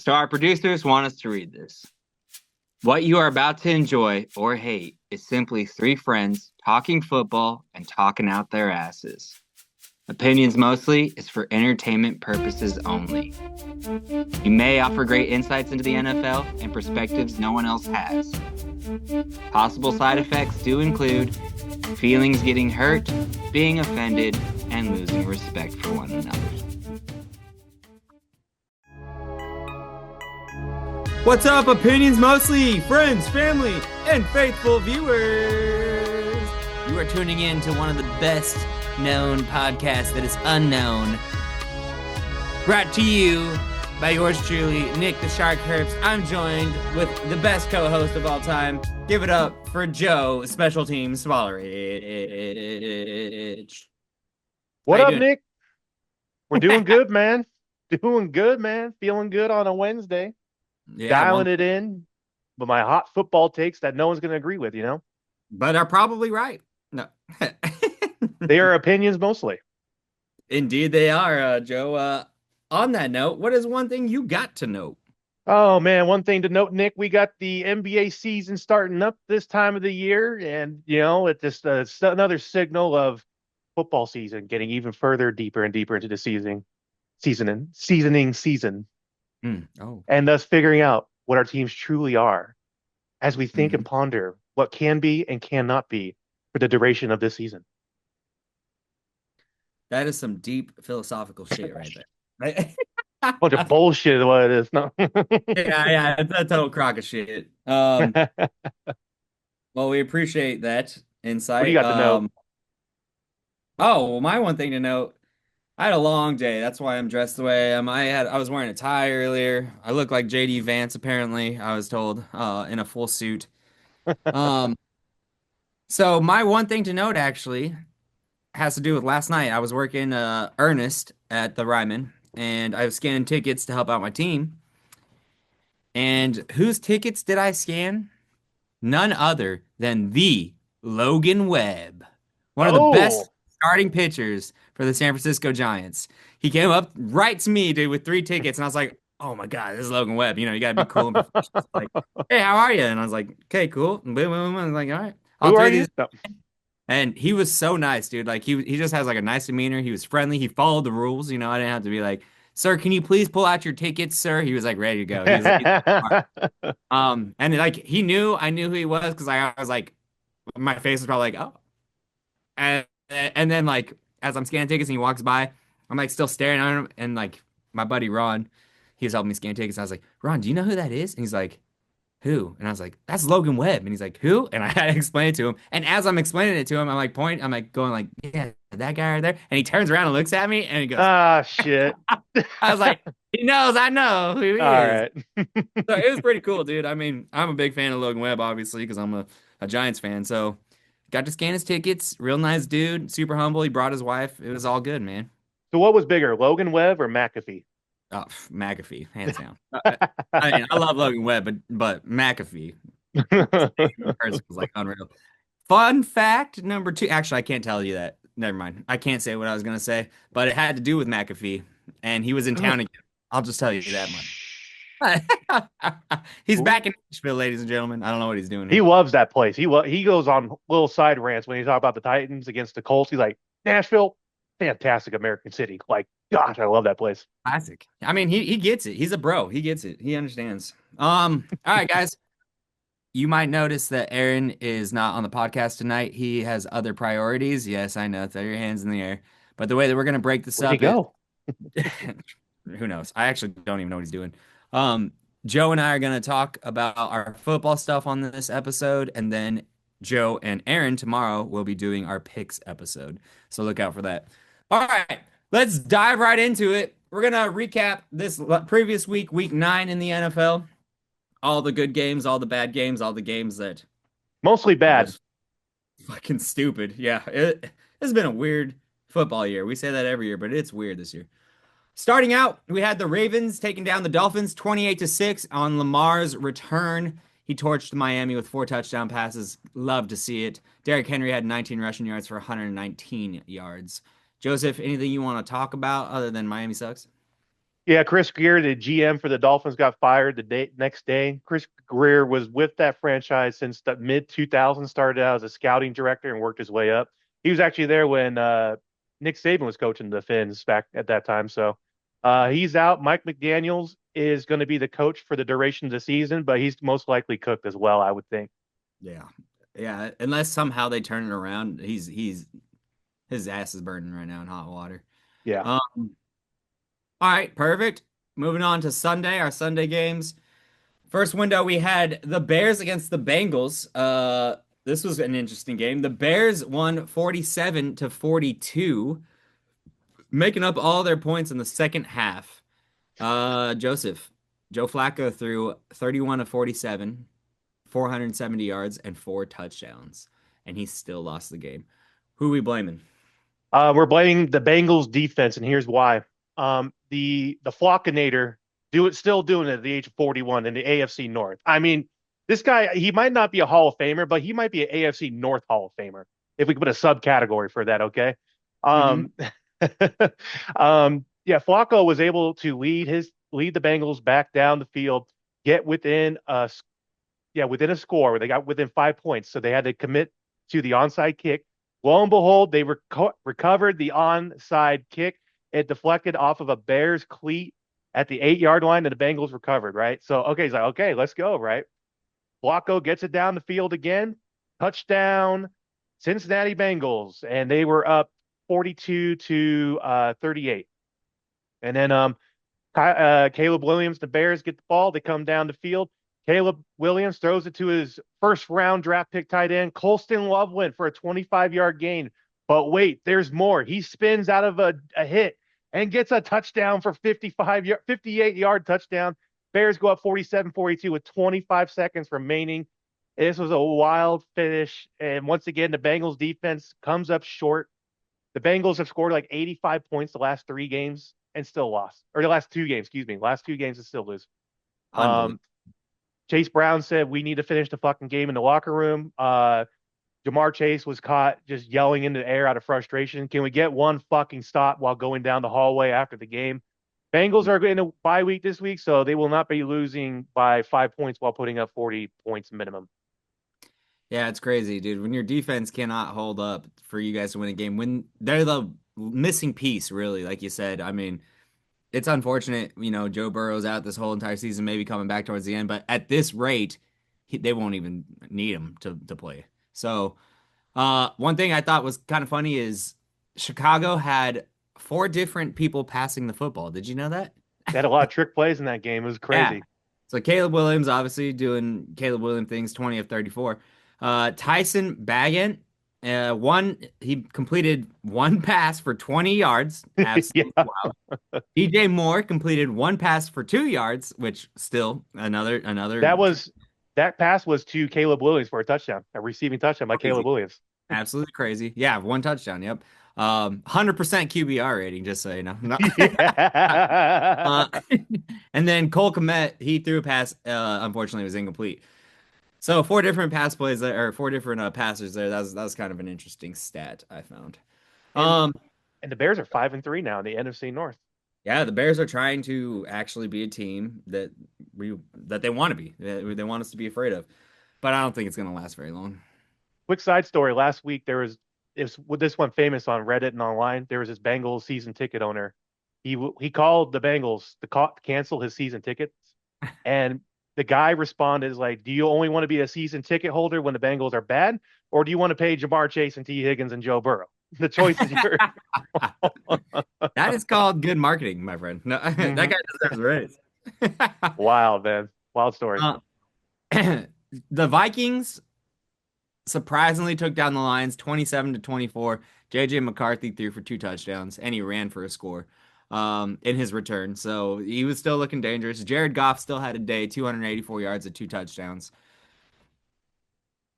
So our producers want us to read this. What you are about to enjoy or hate is simply three friends talking football and talking out their asses. Opinions mostly is for entertainment purposes only. You may offer great insights into the NFL and perspectives no one else has. Possible side effects do include feelings getting hurt, being offended, and losing respect for one another. What's up, opinions mostly, friends, family, and faithful viewers? You are tuning in to one of the best known podcasts that is unknown. Brought to you by yours truly, Nick the Shark Herbs. I'm joined with the best co-host of all time. Give it up for Joe, Special Teams Swallerich. What up, Nick? We're doing good, man. Doing good, man. Feeling good on a Wednesday. Dialing it in, but my hot football takes that no one's going to agree with, but are probably right. No. They are opinions mostly. Indeed they are, Joe. On that note, what is one thing you got to note? Oh, man, one thing to note, Nick, we got the NBA season starting up this time of the year, and, it's just another signal of football season getting even further, deeper and deeper into the seasoning season. And thus figuring out what our teams truly are as we think and ponder what can be and cannot be for the duration of this season. That is some deep philosophical shit right there. Right? Bunch of bullshit is what it is. No. yeah, it's a total crock of shit. Well, we appreciate that insight. What do you got to know? Well, my one thing to note, I had a long day. That's why I'm dressed the way I am. I was wearing a tie earlier. I look like JD Vance, apparently, I was told, in a full suit. So my one thing to note actually has to do with last night. I was working Ernest at the Ryman, and I was scanning tickets to help out my team. And whose tickets did I scan? None other than the Logan Webb, one of the best starting pitchers for the San Francisco Giants. He came up right to me, dude, with 3 tickets, and I was like, "Oh my God, this is Logan Webb. You gotta be cool and professional." Like, "Hey, how are you?" And I was like, "Okay, cool." And boom, boom, boom. I was like, "All right, Who are you?" And he was so nice, dude. Like he just has like a nice demeanor. He was friendly. He followed the rules. I didn't have to be like, "Sir, can you please pull out your tickets, sir?" He was like ready to go. He was like, and like I knew who he was because I was like, my face was probably like, "Oh," and then like as I'm scanning tickets and he walks by, I'm like still staring at him, and like my buddy Ron, he was helping me scan tickets. I was like, "Ron, do you know who that is?" And he's like, "Who?" And I was like, "That's Logan Webb." And he's like, "Who?" And I had to explain it to him. And as I'm explaining it to him, I'm like going like, "Yeah, that guy right there." And he turns around and looks at me and he goes, "Ah, shit." I was like, "He knows I know who he is." All right. So it was pretty cool, dude. I mean, I'm a big fan of Logan Webb, obviously, because I'm a Giants fan. So got to scan his tickets. Real nice dude, super humble. He brought his wife. It was all good, man. So what was bigger, Logan Webb or McAfee? Oh, McAfee, hands down. I mean, I love Logan Webb, but McAfee was like unreal. Fun fact number 2. Actually, I can't tell you that. Never mind. I can't say what I was gonna say, but it had to do with McAfee, and he was in town again. I'll just tell you that much. He's back in Nashville, ladies and gentlemen. I don't know what he's doing here. He loves that place. He goes on little side rants when he talks about the Titans against the Colts. He's like, "Nashville, fantastic American city. Like, gosh, I love that place." Classic. I mean, he gets it. He's a bro. He gets it. He understands. All right, guys. You might notice that Aaron is not on the podcast tonight. He has other priorities. Yes, I know. Throw your hands in the air. But the way that we're going to break this Where'd up he go? Who knows? I actually don't even know what he's doing. Joe and I are going to talk about our football stuff on this episode, and then Joe and Aaron tomorrow will be doing our picks episode. So look out for that. All right, let's dive right into it. We're going to recap this previous week, week 9 in the NFL. All the good games, all the bad games, all the games that mostly bad. Fucking stupid. Yeah, it's been a weird football year. We say that every year, but it's weird this year. Starting out, we had the Ravens taking down the Dolphins 28-6 on Lamar's return. He torched Miami with 4 touchdown passes. Love to see it. Derrick Henry had 19 rushing yards for 119 yards. Joseph, anything you want to talk about other than Miami sucks? Yeah, Chris Greer, the GM for the Dolphins, got fired the next day. Chris Greer was with that franchise since the mid 2000s, started out as a scouting director and worked his way up. He was actually there when Nick Saban was coaching the Finns back at that time. So he's out. Mike McDaniels is going to be the coach for the duration of the season, but he's most likely cooked as well, I would think. Yeah. Yeah. Unless somehow they turn it around, he's his ass is burning right now in hot water. Yeah. Um, all right, perfect. Moving on to Sunday, our Sunday games. First window, we had the Bears against the Bengals. This was an interesting game. The Bears won 47 to 42, making up all their points in the second half. Joseph, Joe Flacco threw 31 of 47, 470 yards, and four touchdowns, and he still lost the game. Who are we blaming? We're blaming the Bengals defense, and here's why. The Flockinator still doing it at the age of 41 in the AFC North. I mean, this guy, he might not be a Hall of Famer, but he might be an AFC North Hall of Famer if we could put a subcategory for that. Okay. Hmm. Um, yeah, Flacco was able to lead the Bengals back down the field, get within a score where they got within 5 points. So they had to commit to the onside kick. Lo and behold, they recovered the onside kick. It deflected off of a Bears cleat at the 8 yard line, and the Bengals recovered, right? So, okay, he's like, okay, let's go, right? Blanco gets it down the field again. Touchdown, Cincinnati Bengals. And they were up 42 to 38. And then Caleb Williams, the Bears get the ball. They come down the field. Caleb Williams throws it to his first round draft pick tight end, Colston Loveland, for a 25-yard gain. But wait, there's more. He spins out of a hit and gets a touchdown for 58-yard touchdown. Bears go up 47-42 with 25 seconds remaining. This was a wild finish. And once again, the Bengals defense comes up short. The Bengals have scored like 85 points the last 3 games and still lost. Or the last 2 games, excuse me. Last 2 games and still lose. Unbelievable. Chase Brown said we need to finish the fucking game in the locker room. Jamar Chase was caught just yelling into the air out of frustration. Can we get one fucking stop while going down the hallway after the game? Bengals are in a bye week this week, so they will not be losing by 5 points while putting up 40 points minimum. Yeah, it's crazy, dude. When your defense cannot hold up for you guys to win a game, when they're the missing piece, really, like you said. I mean, it's unfortunate, Joe Burrow's out this whole entire season, maybe coming back towards the end, but at this rate, they won't even need him to play. So, one thing I thought was kind of funny is Chicago had four different people passing the football. Did you know that? They had a lot of trick plays in that game. It was Yeah. crazy. So Caleb Williams obviously doing Caleb Williams things, 20 of 34. Tyson Bagent, he completed one pass for 20 yards. Absolutely Yeah. wow. DJ Moore completed one pass for 2 yards, which still another That pass was to Caleb Williams for a touchdown, a receiving touchdown by crazy. Caleb Williams. Absolutely crazy. Yeah, one touchdown. Yep. 100% QBR rating, just so you know. Yeah. And then Cole Kmet, he threw a pass. Unfortunately, it was incomplete. So four different pass plays there, or four different passers there. That was kind of an interesting stat I found. And, and the Bears are 5-3 now in the NFC North. Yeah, the Bears are trying to actually be a team that they want to be. They want us to be afraid of, but I don't think it's going to last very long. Quick side story: last week with this one famous on Reddit and online. There was this Bengals season ticket owner. He called the Bengals to cancel his season tickets, and the guy responded like, "Do you only want to be a season ticket holder when the Bengals are bad, or do you want to pay Jamar Chase and T. Higgins and Joe Burrow? The choice is yours." That is called good marketing, my friend. No, Mhm. that guy deserves a raise. Wild, man. Wild story. The Vikings surprisingly took down the Lions 27 to 24. JJ McCarthy threw for 2 touchdowns and he ran for a score in his return. So he was still looking dangerous. Jared Goff still had a day, 284 yards and 2 touchdowns.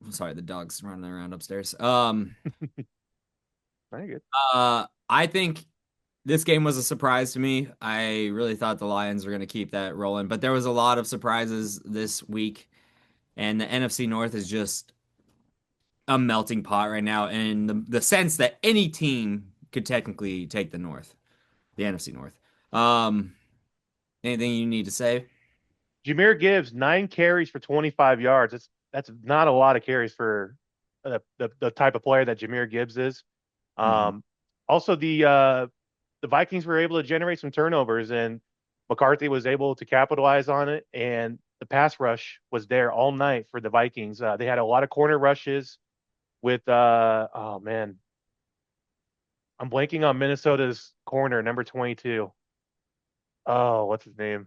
I'm sorry, the dog's running around upstairs. Very good. I think this game was a surprise to me. I really thought the Lions were going to keep that rolling, but there was a lot of surprises this week, and the NFC North is just a melting pot right now in the sense that any team could technically take the NFC North. Anything you need to say? Jameer Gibbs, 9 carries for 25 yards. That's not a lot of carries for the type of player that Jameer Gibbs is. Hmm. Um, Also, the Vikings were able to generate some turnovers, and McCarthy was able to capitalize on it. And the pass rush was there all night for the Vikings. They had a lot of corner rushes with oh man, I'm blanking on Minnesota's corner, number 22. Oh, what's his name?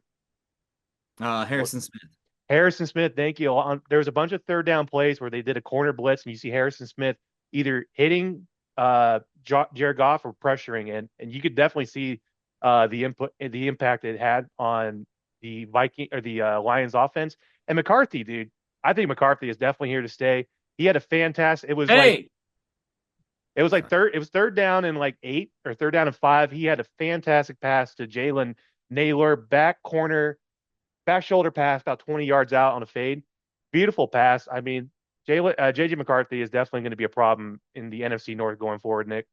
What Harrison Smith. Harrison Smith, thank you. There was a bunch of third down plays where they did a corner blitz, and you see Harrison Smith either hitting Jared Goff or pressuring, and you could definitely see the impact it had on the Viking or the Lions offense. And McCarthy, dude, I think McCarthy is definitely here to stay. He had a fantastic. Hey, It was like sorry. third. It was third down and like 8 or third down and 5. He had a fantastic pass to Jalen Naylor, back corner, back shoulder pass, about 20 yards out on a fade. Beautiful pass. I mean, JJ McCarthy is definitely going to be a problem in the NFC North going forward, Nick.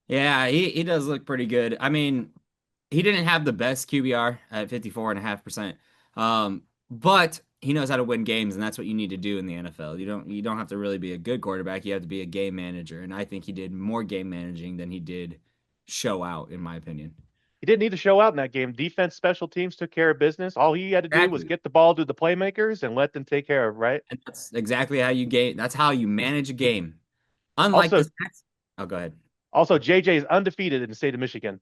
Yeah, he does look pretty good. I mean, he didn't have the best QBR at 54.5%. But he knows how to win games, and that's what you need to do in the NFL. You don't have to really be a good quarterback. You have to be a game manager. And I think he did more game managing than he did show out, in my opinion. He didn't need to show out in that game. Defense, special teams took care of business. All he had to do was Exactly. get the ball to the playmakers and let them take care of, right? And that's exactly how you game. That's how you manage a game. Unlike Also, this next. Oh, go ahead. JJ is undefeated in the state of Michigan.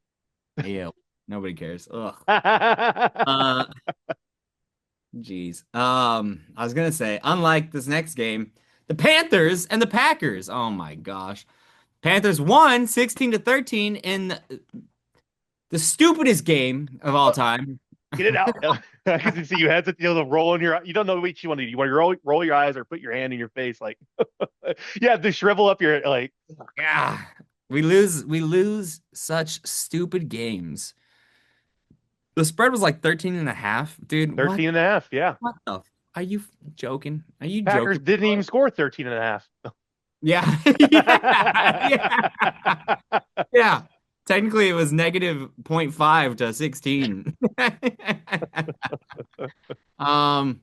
Ew. Nobody cares. Ugh. Packers Uh, Jeez. I was gonna say, unlike this next game, the Panthers and the Packers. Oh my gosh. Panthers won 16-13 in the stupidest game of all time. Get it out. Because you see, you had to the roll in your. You don't know which you want to do. You want to roll your eyes or put your hand in your face, like you have to shrivel up your like Yeah. We lose such stupid games. The spread was like 13 and a half. Dude, 13 and a half. Yeah. what the are you joking? Are you Packers joking? didn't even score 13 and a half. Yeah. Yeah. Yeah. Yeah. Technically, it was negative point 0.5 to 16. Um,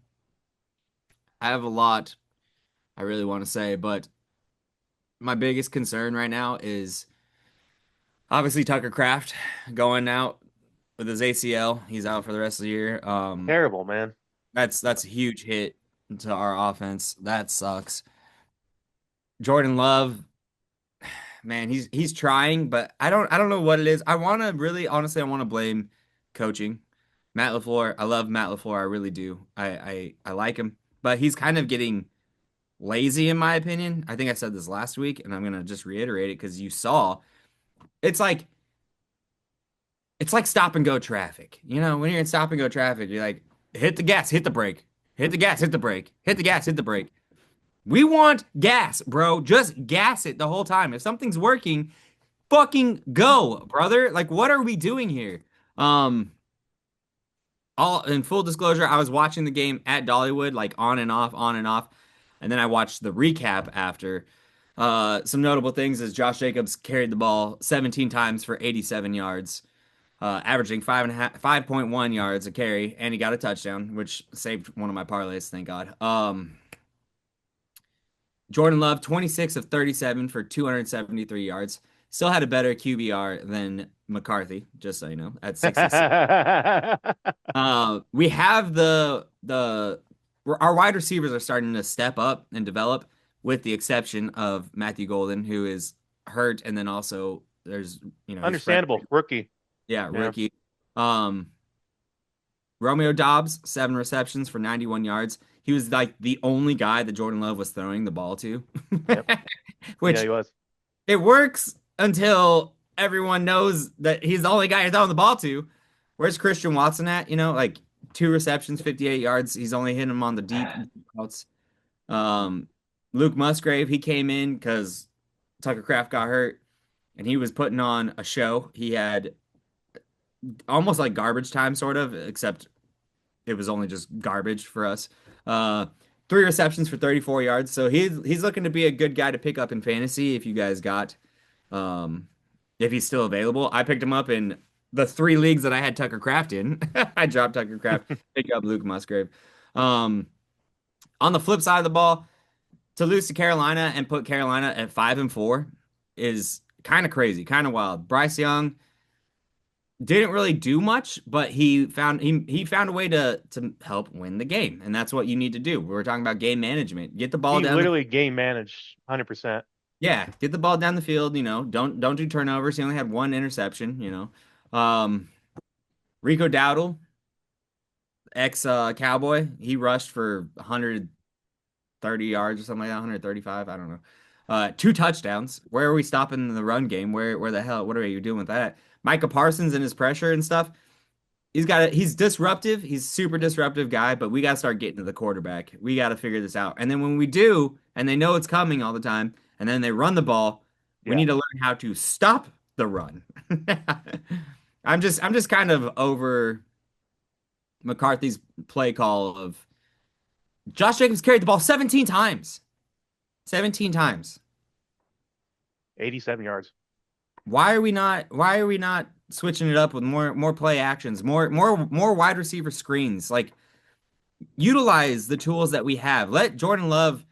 I have a lot I really want to say, but my biggest concern right now is obviously Tucker Kraft going out with his ACL. He's out for the rest of the year. Terrible, man. That's a huge hit to our offense. That sucks. Jordan Love, man, he's trying, but I don't know what it is. I want to really honestly I want to blame coaching. Matt LaFleur, I love Matt LaFleur, I really do. I like him, but he's kind of getting lazy in my opinion. I think I said this last week and I'm going to just reiterate it cuz you saw it's like it's like stop and go traffic. You know, when you're in stop and go traffic, you're like hit the gas, hit the brake. Hit the gas, hit the brake. Hit the gas, hit the brake. We want gas, bro. Just gas it the whole time. If something's working, fucking go, brother. Like, what are we doing here? Um, all in full disclosure, I was watching the game at Dollywood, like on and off, on and off, and then I watched the recap after. Some notable things is Josh Jacobs carried the ball 17 times for 87 yards, averaging 5.1 yards a carry, and he got a touchdown, which saved one of my parlays, thank God. Jordan Love, 26 of 37 for 273 yards. Still had a better QBR than McCarthy, just so you know, at 66. We have the our wide receivers are starting to step up and develop, with the exception of Matthew Golden, who is hurt, and then also there's he's fresh. Understandable. Rookie. Yeah, Yeah. rookie. Um, Romeo Dobbs, 7 receptions for 91 yards. He was like the only guy that Jordan Love was throwing the ball to, Yep. Yeah, which he was. it works until everyone knows that he's the only guy you're throwing the ball to. Where's Christian Watson at? Like 2 receptions, 58 yards. He's only hitting him on the deep outs. Um, Luke Musgrave, he came in because Tucker Kraft got hurt and he was putting on a show. He had almost like garbage time, sort of, except it was only just garbage for us. Uh, 3 receptions for 34 yards. So he's looking to be a good guy to pick up in fantasy if you guys got um if he's still available. I picked him up in the three leagues that I had Tucker Kraft in. I dropped Tucker Kraft, picked up Luke Musgrave. Um, on the flip side of the ball, to lose to Carolina and put Carolina at 5-4 is kind of crazy, kind of wild. Bryce Young didn't really do much, but he found a way to help win the game, and that's what you need to do. We were talking about game management. Get the ball He down the literally game managed 100%. Yeah, get the ball down the field, don't do turnovers. He only had one interception, Rico Dowdle, ex Cowboy, he rushed for 130 yards or something like that, 135, I don't know. Two touchdowns. Where are we stopping the run game? Where the hell, what are you doing with that? Micah Parsons and his pressure and stuff. He's disruptive. He's super disruptive guy, but we got to start getting to the quarterback. We got to figure this out. And then when we do, and they know it's coming all the time, and then they run the ball, we Yeah. need to learn how to stop the run. I'm just kind of over McCarthy's play call of Josh Jacobs carried the ball 17 times. 17 times. 87 yards. Why are we not switching it up with more play actions, more wide receiver screens? Like utilize the tools that we have. Let Jordan Love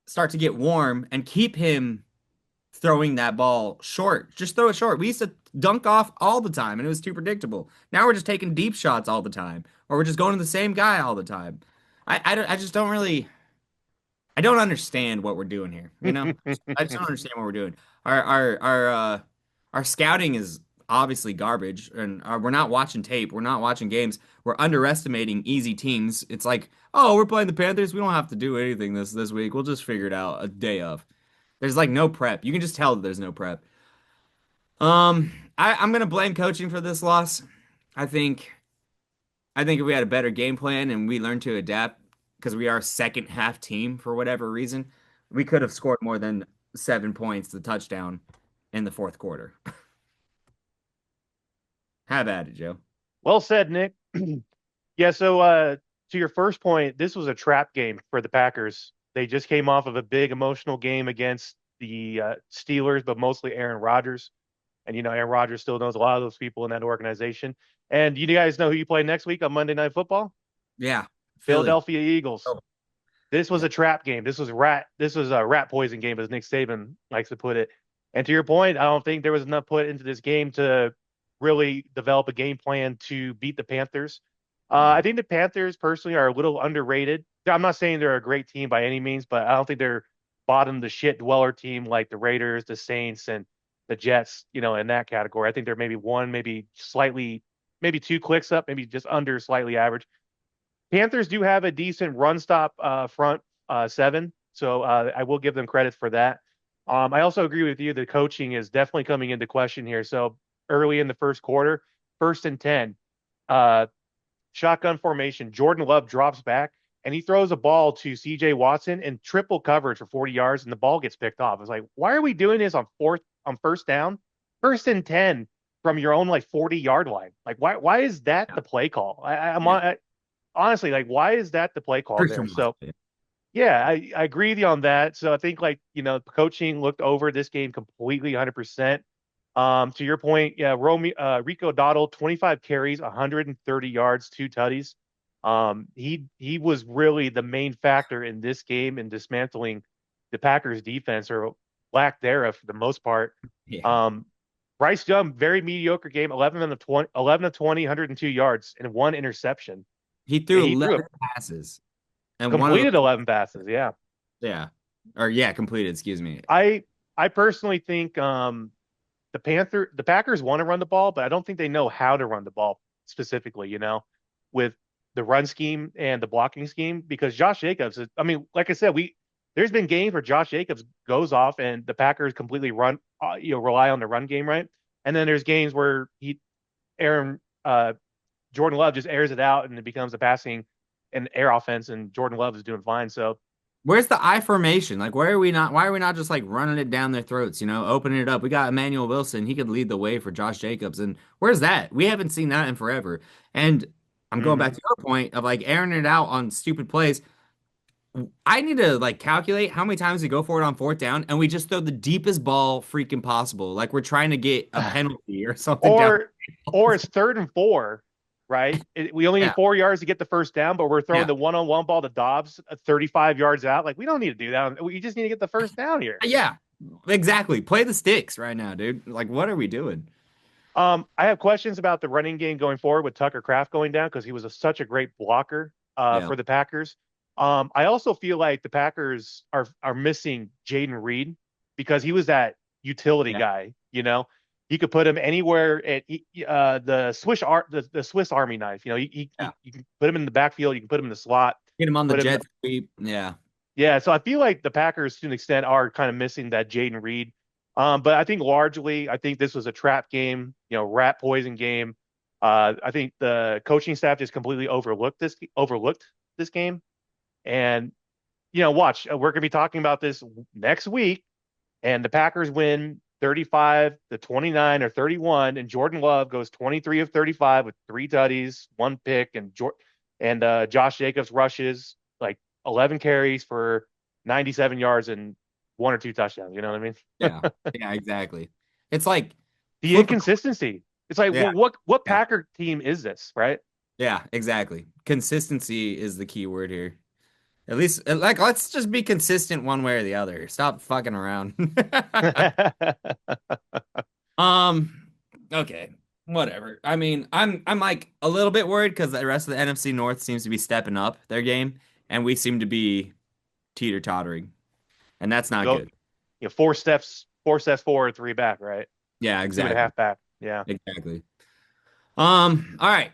start to get warm and keep him throwing that ball short. Just throw it short. We used to dunk off all the time and it was too predictable. Now we're just taking deep shots all the time, or we're just going to the same guy all the time. I just don't really I don't understand what we're doing here. I just don't understand what we're doing. Our scouting is obviously garbage, and we're not watching tape. We're not watching games. We're underestimating easy teams. It's like, oh, we're playing the Panthers. We don't have to do anything this week. We'll just figure it out a day of. There's like no prep. You can just tell that there's no prep. I'm gonna blame coaching for this loss. I think if we had a better game plan and we learned to adapt, because we are a second half team for whatever reason, we could have scored more than 7 points, the touchdown in the fourth quarter. Have at it, Joe. Well said, Nick. Yeah, so to your first point, this was a trap game for the Packers. They just came off of a big emotional game against the Steelers, but mostly Aaron Rodgers. And, Aaron Rodgers still knows a lot of those people in that organization. And you guys know who you play next week on Monday Night Football? Yeah, Philly. Philadelphia Eagles. Oh. This was a trap game. This was a rat poison game, as Nick Saban likes to put it. And to your point, I don't think there was enough put into this game to really develop a game plan to beat the Panthers. I think the Panthers personally are a little underrated. I'm not saying they're a great team by any means, but I don't think they're bottom the shit dweller team like the Raiders, the Saints, and the Jets, in that category. I think they're maybe one, maybe slightly, maybe two clicks up, maybe just under slightly average. Panthers do have a decent run stop front seven, so I will give them credit for that. I also agree with you. The coaching is definitely coming into question here. So early in the first quarter, 1st and 10, shotgun formation. Jordan Love drops back and he throws a ball to CJ Watson in triple coverage for 40 yards, and the ball gets picked off. It's like, why are we doing this on first down, 1st and 10 from your own 40-yard line? Like, why is that the play call? Honestly, like, why is that the play call there? So, yeah, I agree with you on that. So I think coaching looked over this game completely 100%. To your point, yeah, Rico Dowdle, 25 carries, 130 yards, 2 tutties. He was really the main factor in this game in dismantling the Packers defense, or lack thereof for the most part. Yeah. Bryce Young, very mediocre game, 11 of 20, 102 yards and 1 interception. He threw 11 passes and completed 11 passes. Yeah. Yeah. Or completed, excuse me. I personally think the Packers want to run the ball, but I don't think they know how to run the ball specifically, with the run scheme and the blocking scheme, because Josh Jacobs is, like I said, there's been games where Josh Jacobs goes off and the Packers completely rely on the run game, right? And then there's games where Jordan Love just airs it out and it becomes a passing and air offense, and Jordan Love is doing fine. So where's the I formation? Like, why are we not just running it down their throats, opening it up? We got Emmanuel Wilson. He could lead the way for Josh Jacobs. And where's that? We haven't seen that in forever. And I'm going back to your point of airing it out on stupid plays. I need to like calculate how many times we go for it on fourth down and we just throw the deepest ball freaking possible. Like we're trying to get a penalty or something down. Or or it's 3rd and 4, right? We only need Yeah. 4 yards to get the first down, but we're throwing Yeah. the one-on-one ball to Dobbs 35 yards out. Like we don't need to do that. We just need to get the first down here. Yeah. Exactly. Play the sticks right now, dude. Like what are we doing? I have questions about the running game going forward with Tucker Kraft going down because he was such a great blocker Yeah. for the Packers. I also feel like the Packers are missing Jaden Reed because he was that utility Yeah. guy. You could put him anywhere at the Swiss Army knife. Yeah. You can put him in the backfield, you can put him in the slot, Get him on the put him. jet sweep. Yeah. Yeah, so I feel like the Packers, to an extent, are kind of missing that Jaden Reed. But I think largely, I think this was a trap game, rat poison game. I think the coaching staff just completely overlooked this game. And watch, we're going to be talking about this next week, and the Packers win 35-29 or 31, and Jordan Love goes 23 of 35 with 3 tutties, 1 pick, and Josh Jacobs rushes like 11 carries for 97 yards and 1 or 2 touchdowns. You know what I mean? Yeah. Yeah, exactly. It's like The flip. inconsistency. It's like, Yeah. well, what Yeah. Packer team is this, right? Yeah, exactly. Consistency is the key word here. At least, like, let's just be consistent one way or the other. Stop fucking around. Um, okay, whatever. I mean, I'm like a little bit worried because the rest of the NFC North seems to be stepping up their game, and we seem to be teeter-tottering, and that's not Go, good. 4 steps forward, 3 back, right? Yeah, 2.5 exactly. back. Yeah. Exactly. All right.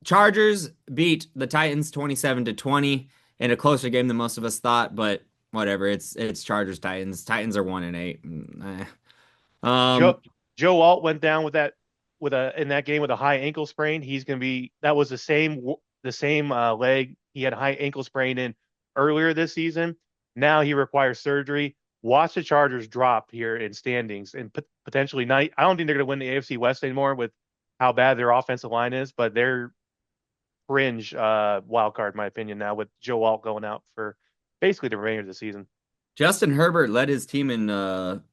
Chargers beat the Titans 27-20 in a closer game than most of us thought, but whatever. It's Chargers Titans. Titans are 1-8. Joe Joe Alt went down with a in that game with a high ankle sprain. He's going to be that was the same leg he had a high ankle sprain in earlier this season. Now he requires surgery. Watch the Chargers drop here in standings and potentially not. I don't think they're going to win the AFC West anymore with how bad their offensive line is, but they're fringe wild card, in my opinion, now with Joe Alt going out for basically the remainder of the season. Justin Herbert led his team in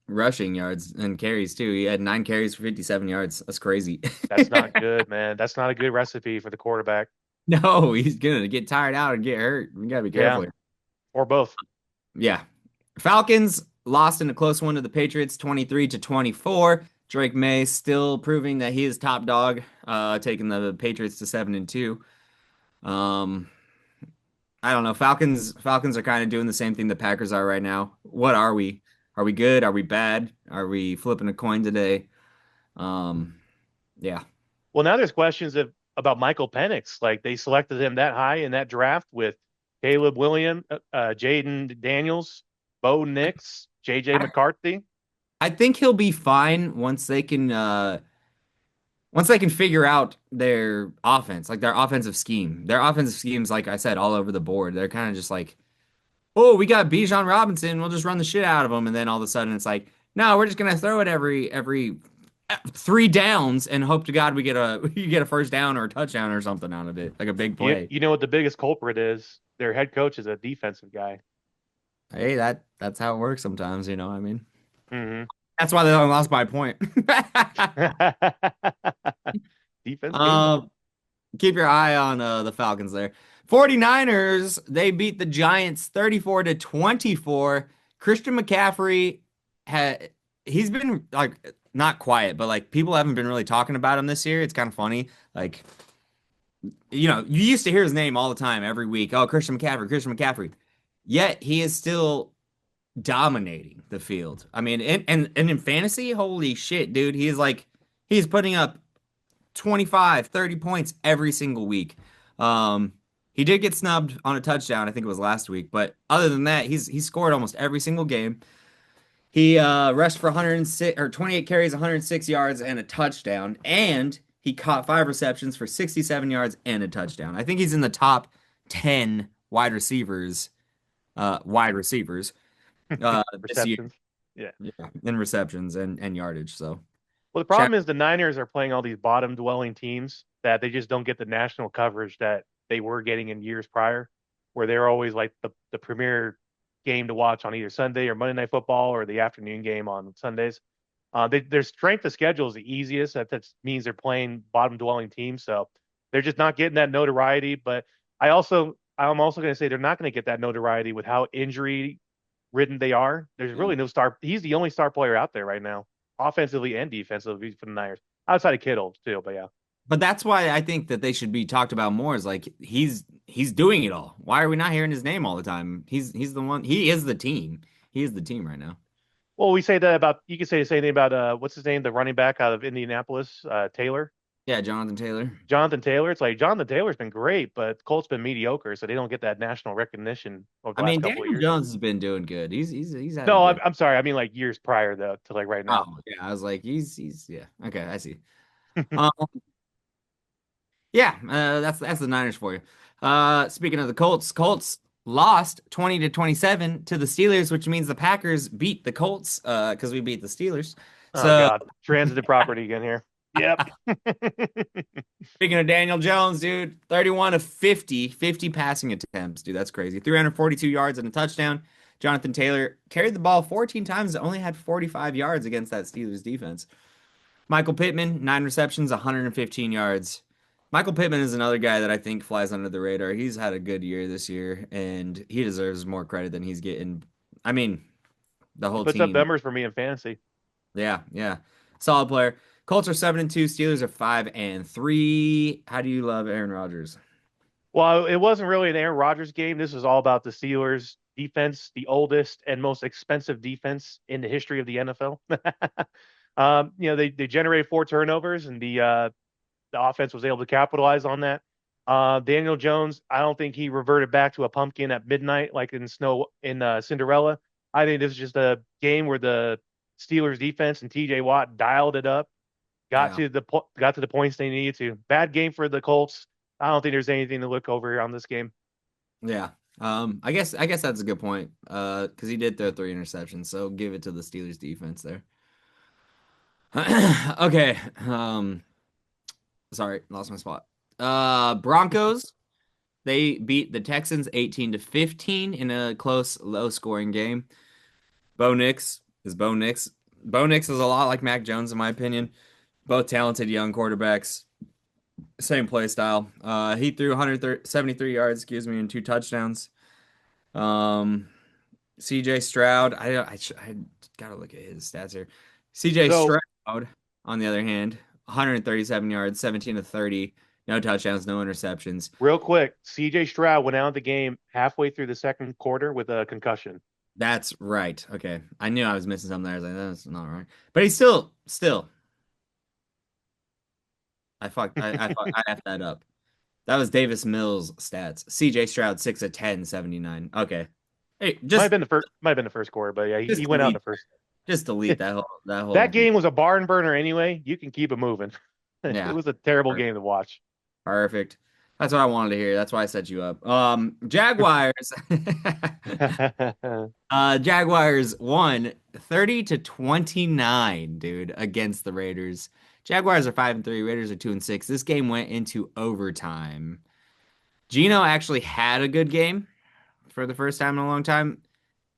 rushing yards and carries too. He had 9 carries for 57 yards. That's crazy. That's not good, man. That's not a good recipe for the quarterback. No, he's gonna get tired out and get hurt. We gotta be Yeah, careful here. or both. Yeah. Falcons lost in a close one to the Patriots, 23-24. Drake May still proving that he is top dog, taking the Patriots to 7-2. Um, I don't know. Falcons are kind of doing the same thing the Packers are right now. What are we? Are we good? Are we bad? Are we flipping a coin today? Um, yeah. Well, now there's questions about Michael Penix. Like they selected him that high in that draft with Caleb Williams, Jaden Daniels, Bo Nix, JJ I, McCarthy. I think he'll be fine once they can figure out their offense, like their offensive scheme. Their offensive schemes, like I said, all over the board. They're kind of just like, oh, we got Bijan Robinson, we'll just run the shit out of him, and then all of a sudden it's like, no, we're just gonna throw it every 3 downs and hope to God we get a first down or a touchdown or something out of it, like a big You, play. you know what the biggest culprit is? Their head coach is a defensive guy. Hey, that's how it works sometimes, you know what I mean? Hmm. That's why they only lost by a point. Defense game. Um, keep your eye on the Falcons there. 49ers, they beat the Giants 34-24. Christian McCaffrey had he's been like not quiet, but like people haven't been really talking about him this year. It's kind of funny. Like, you used to hear his name all the time every week. Oh, Christian McCaffrey, Christian McCaffrey. Yet he is still dominating the field. I mean, and in fantasy, holy shit, dude. He's putting up 25, 30 points every single week. He did get snubbed on a touchdown, I think it was last week, but other than that, he's scored almost every single game. He rushed for 106 or 28 carries, 106 yards and a touchdown, and he caught 5 receptions for 67 yards and a touchdown. I think he's in the top 10 wide receivers this year. Receptions. Yeah. Yeah, in receptions and yardage. So Well, the problem is the Niners are playing all these bottom dwelling teams that they just don't get the national coverage that they were getting in years prior. where they're always like the premier game to watch on either Sunday or Monday Night Football or the afternoon game on Sundays. Their strength of schedule is the easiest. That means they're playing bottom dwelling teams, so they're just not getting that notoriety. But I'm also going to say they're not going to get that notoriety with how injury ridden they are. There's Yeah. really no star. He's the only star player out there right now, offensively and defensively for the Niners, outside of Kittle too. But yeah, But that's why I think that they should be talked about more. Is like he's doing it all. Why are we not hearing his name all the time? He's the one. He is the team. He is the team right now. well, we say that about you can say the same thing about what's his name, the running back out of Indianapolis, Taylor. Yeah, Jonathan Taylor. Jonathan Taylor. It's like Jonathan Taylor's been great, but Colt's been mediocre, so they don't get that national recognition over the I last mean, couple of Daniel years. Jones has been doing good. He's had a No, good. I'm sorry. I mean like years prior though to like right now. Oh yeah, I was like he's yeah. Okay, I see. Um, yeah, that's the Niners for you. Speaking of the Colts lost 20-27 to the Steelers, which means the Packers beat the Colts because we beat the Steelers. Oh So God, transitive property again here. Yep. speaking of Daniel Jones, dude, 31 of 50 passing attempts, dude, that's crazy. 342 yards and a touchdown. Jonathan Taylor carried the ball 14 times, only had 45 yards against that Steelers defense. Michael Pittman, 9 receptions, 115 yards. Michael Pittman is another guy that I think flies under the radar. He's had a good year this year, and he deserves more credit than he's getting. I mean, the He whole puts up team. numbers for me in fantasy. Yeah, yeah. Solid player. Colts are 7-2. Steelers are 5-3. How do you love Aaron Rodgers? Well, it wasn't really an Aaron Rodgers game. This was all about the Steelers defense, the oldest and most expensive defense in the history of the NFL. They generated 4 turnovers, and the offense was able to capitalize on that. Daniel Jones, I don't think he reverted back to a pumpkin at midnight like in Cinderella. I think this is just a game where the Steelers defense and TJ Watt dialed it up, Yeah, got to the points they needed to. Bad game for the Colts. I don't think there's anything to look over on this game. yeah. I guess that's a good point. Because he did throw 3 interceptions, so give it to the Steelers defense there. Okay. Sorry, lost my spot. Broncos. They beat the Texans 18-15 in a close, low-scoring game. Bo Nix is Bo Nix. Bo Nix is a lot like Mac Jones, in my opinion. Both talented young quarterbacks, same play style. He threw 173 yards, and 2 touchdowns. CJ Stroud, I gotta look at his stats here. CJ So Stroud, on the other hand, 137 yards, 17 to 30, no touchdowns, no interceptions. real quick, CJ Stroud went out of the game halfway through the second quarter with a concussion. That's right. Okay. I knew I was missing something there. I was like, that's not right. But he's still. I effed that up. That was Davis Mills stats. CJ Stroud 6 of 10, 79. Okay. Hey, Might have been the first quarter, but yeah, just he went out in delete the first. just delete that whole That game was a barn burner anyway. You can keep it moving. It Yeah. was a terrible game to watch. Perfect. That's what I wanted to hear. That's why I set you up. Jaguars. Jaguars won 30-29, dude, against the Raiders. Jaguars are 5-3, Raiders are 2-6. This game went into overtime. Gino actually had a good game for the first time in a long time.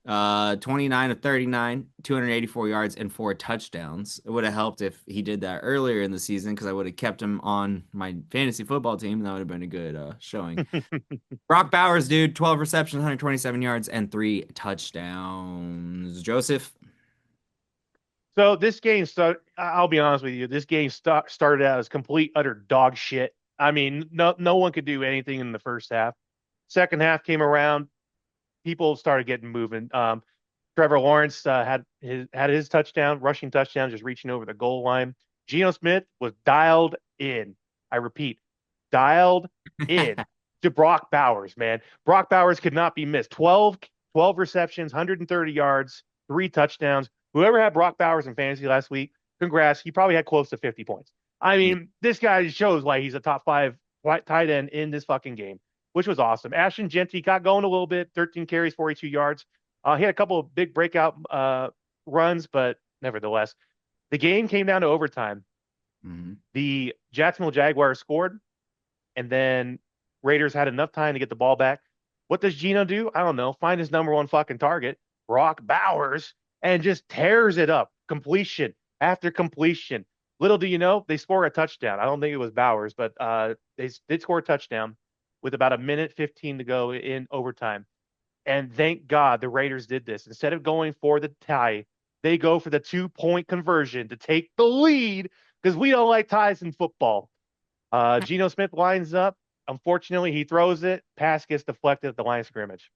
29 of 39, 284 yards, and 4 touchdowns. It would have helped if he did that earlier in the season because I would have kept him on my fantasy football team, and that would have been a good showing. Brock Bowers, dude, 12 receptions, 127 yards, and 3 touchdowns. Joseph. So this game I'll be honest with you. This game started out as complete utter dog shit. I mean, no one could do anything in the first half. Second half came around, people started getting moving. Trevor Lawrence had his touchdown, rushing touchdown, just reaching over the goal line. Geno Smith was dialed in. I repeat, dialed in to Brock Bowers, man. Brock Bowers could not be missed. 12 receptions, 130 yards, 3 touchdowns. Whoever had Brock Bowers in fantasy last week, congrats. He probably had close to 50 points. I mean, this guy shows like he's a top 5 tight end in this fucking game, which was awesome. Ashton Genty got going a little bit, 13 carries, 42 yards. He had a couple of big breakout runs, but nevertheless, the game came down to overtime. Mm-hmm. The Jacksonville Jaguars scored, and then Raiders had enough time to get the ball back. What does Geno do? I don't know. Find his number one fucking target, Brock Bowers, and just tears it up. Completion after completion. Little do you know, they score a touchdown. I don't think it was Bowers, but they did score a touchdown with about a minute 15 to go in overtime. And thank God the Raiders did this. Instead of going for the tie, they go for the 2-point conversion to take the lead because we don't like ties in football. Geno Smith lines up. Unfortunately, he throws it. Pass gets deflected at the line of scrimmage.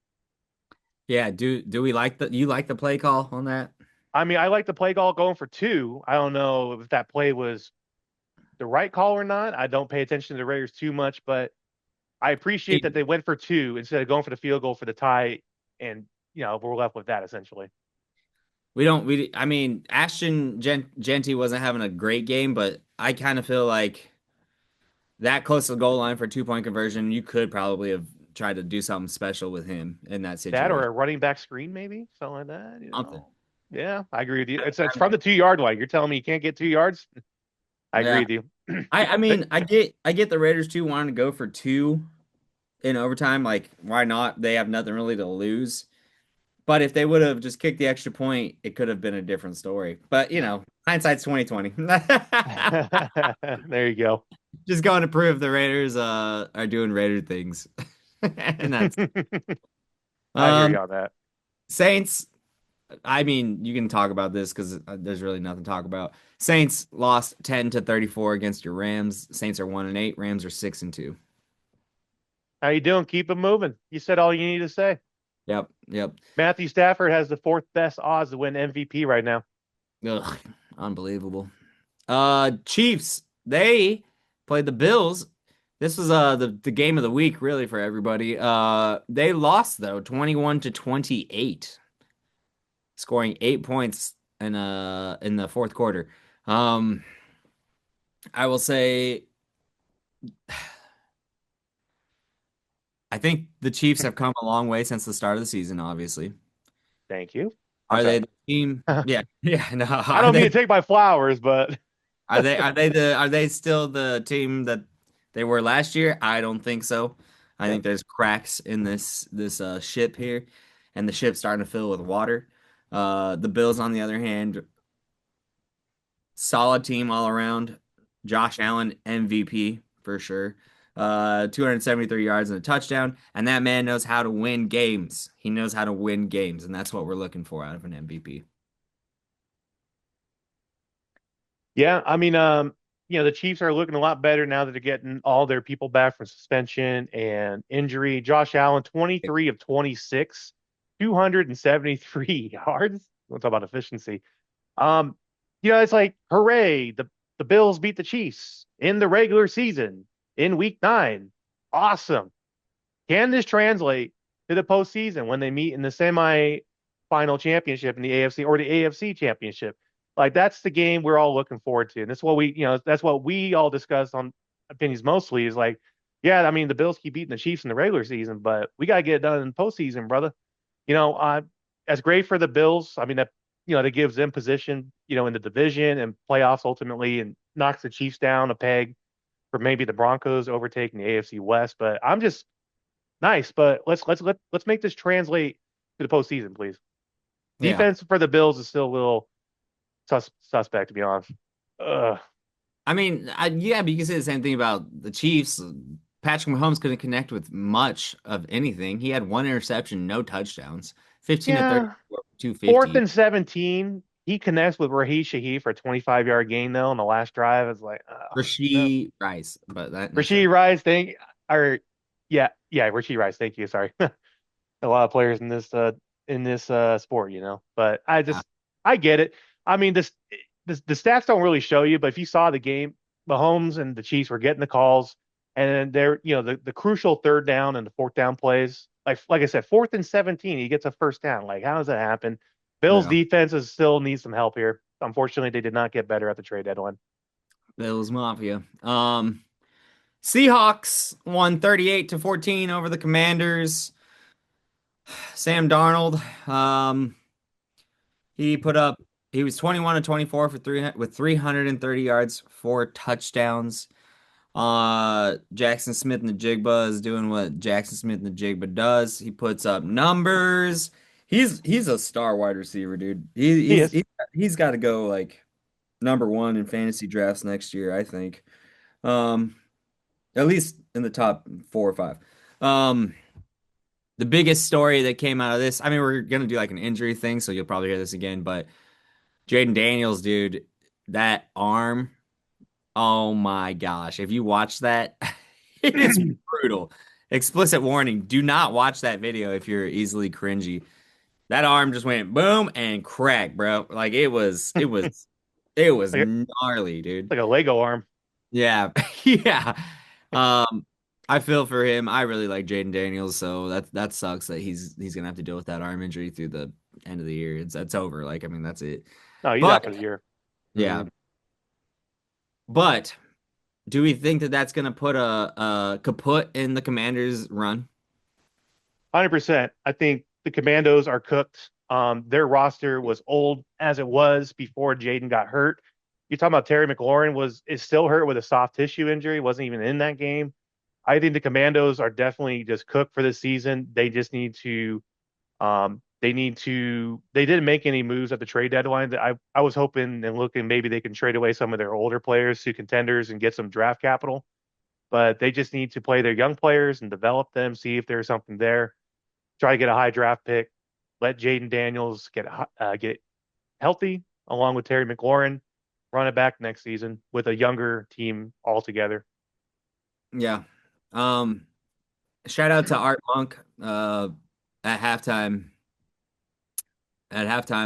Yeah, do we like you like the play call on that? I mean, I like the play call going for two. I don't know if that play was the right call or not. I don't pay attention to the Raiders too much, but I appreciate that they went for two instead of going for the field goal for the tie, and we're left with that essentially. I mean, Ashton Genty wasn't having a great game, but I kind of feel like that close to the goal line for a 2-point conversion, you could probably have tried to do something special with him in that That or situation. a running back screen, maybe something like that. Something. Yeah, I agree with you. It's from the 2 yard line. You're telling me you can't get 2 yards? I agree Yeah. with you. I mean, I get the Raiders too wanting to go for two in overtime. Like, why not? They have nothing really to lose. But if they would have just kicked the extra point, it could have been a different story. But hindsight's 2020. There you go. Just going to prove the Raiders are doing Raider things. And that's I hear you um on that. Saints. I mean, you can talk about this because there's really nothing to talk about. Saints lost 10-34 against your Rams. Saints are 1-8. Rams are 6-2. How you doing? Keep it moving. You said all you need to say. Yep. Matthew Stafford has the fourth best odds to win MVP right now. Ugh, unbelievable. Chiefs, they played the Bills. This was the game of the week really for everybody. They lost though 21-28, scoring 8 points in the fourth quarter. I will say I think the Chiefs have come a long way since the start of the season, obviously. Thank you. Are I'm they sorry. the team? Yeah, no. I don't mean to take my flowers, but Are they still the team that they were last year? I don't think so. I yeah. think there's cracks in this ship here, and the ship's starting to fill with water. The Bills, on the other hand, solid team all around. Josh Allen, MVP for sure. 273 yards and a touchdown, and that man knows how to win games. He knows how to win games, and that's what we're looking for out of an MVP. Yeah, I mean, the Chiefs are looking a lot better now that they're getting all their people back from suspension and injury. Josh Allen, 23 of 26, 273 yards. We'll talk about efficiency. Um, it's like, hooray, the Bills beat the Chiefs in the regular season in week 9. Awesome. Can this translate to the postseason when they meet in the semi-final championship in the AFC or the AFC championship? Like that's the game we're all looking forward to. And that's what we all discuss on opinions mostly is like, yeah, I mean, the Bills keep beating the Chiefs in the regular season, but we got to get it done in postseason, brother. That's great for the Bills. I mean, that gives them position, in the division and playoffs ultimately and knocks the Chiefs down a peg for maybe the Broncos overtaking the AFC West. But I'm just nice, but let's make this translate to the postseason, please. Yeah. Defense for the Bills is still a little suspect, to be honest. I mean, yeah, but you can say the same thing about the Chiefs. Patrick Mahomes couldn't connect with much of anything. He had one interception, no touchdowns. 15 to 30, 250. 4th and 17. He connects with Raheem Shaheed for a 25-yard gain though on the last drive. It's like Rashee Rice, but Rashee Rice, Rashee Rice. Thank you. Sorry, a lot of players in this sport, But I get it. I mean, the stats don't really show you, but if you saw the game, Mahomes and the Chiefs were getting the calls, and they're the crucial third down and the fourth down plays. Like I said, 4th and 17, he gets a first down. Like, how does that happen? Bills defenses still need some help here. Unfortunately, they did not get better at the trade deadline. Bills Mafia. Seahawks won 38-14 over the Commanders. Sam Darnold, he was 21-24 with 330 yards, 4 touchdowns. Jackson Smith and the Jigba is doing what Jackson Smith and the Jigba does. He puts up numbers. He's a star wide receiver, dude. He is. He's got to go like number one in fantasy drafts next year, I think. Um, at least in the top 4 or 5. Um, the biggest story that came out of this, I mean, we're gonna do like an injury thing, so you'll probably hear this again, but Jaden Daniels, dude, that arm, oh my gosh. If you watch that, it is brutal. Explicit warning, do not watch that video if you're easily cringy. That arm just went boom and crack, bro. Like it was Like, gnarly, dude. like a Lego arm. Yeah. Yeah. I feel for him. I really like Jaden Daniels, so that sucks that he's gonna have to deal with that arm injury through the end of the year. It's over. Like, I mean, that's it. No, he's out But for the year. yeah. But do we think that that's gonna put a kaput in the Commanders' run? 100%. I think the Commandos are cooked. Their roster was old as it was before Jaden got hurt. You're talking about Terry McLaurin is still hurt with a soft tissue injury, wasn't even in that game. I think the Commandos are definitely just cooked for this season. They just need to they didn't make any moves at the trade deadline. I was hoping and looking maybe they can trade away some of their older players to contenders and get some draft capital, but they just need to play their young players and develop them, see if there's something there. Try to get a high draft pick. Let Jaden Daniels get healthy along with Terry McLaurin. Run it back next season with a younger team altogether. Yeah. Um, Shout out to Art Monk. At halftime,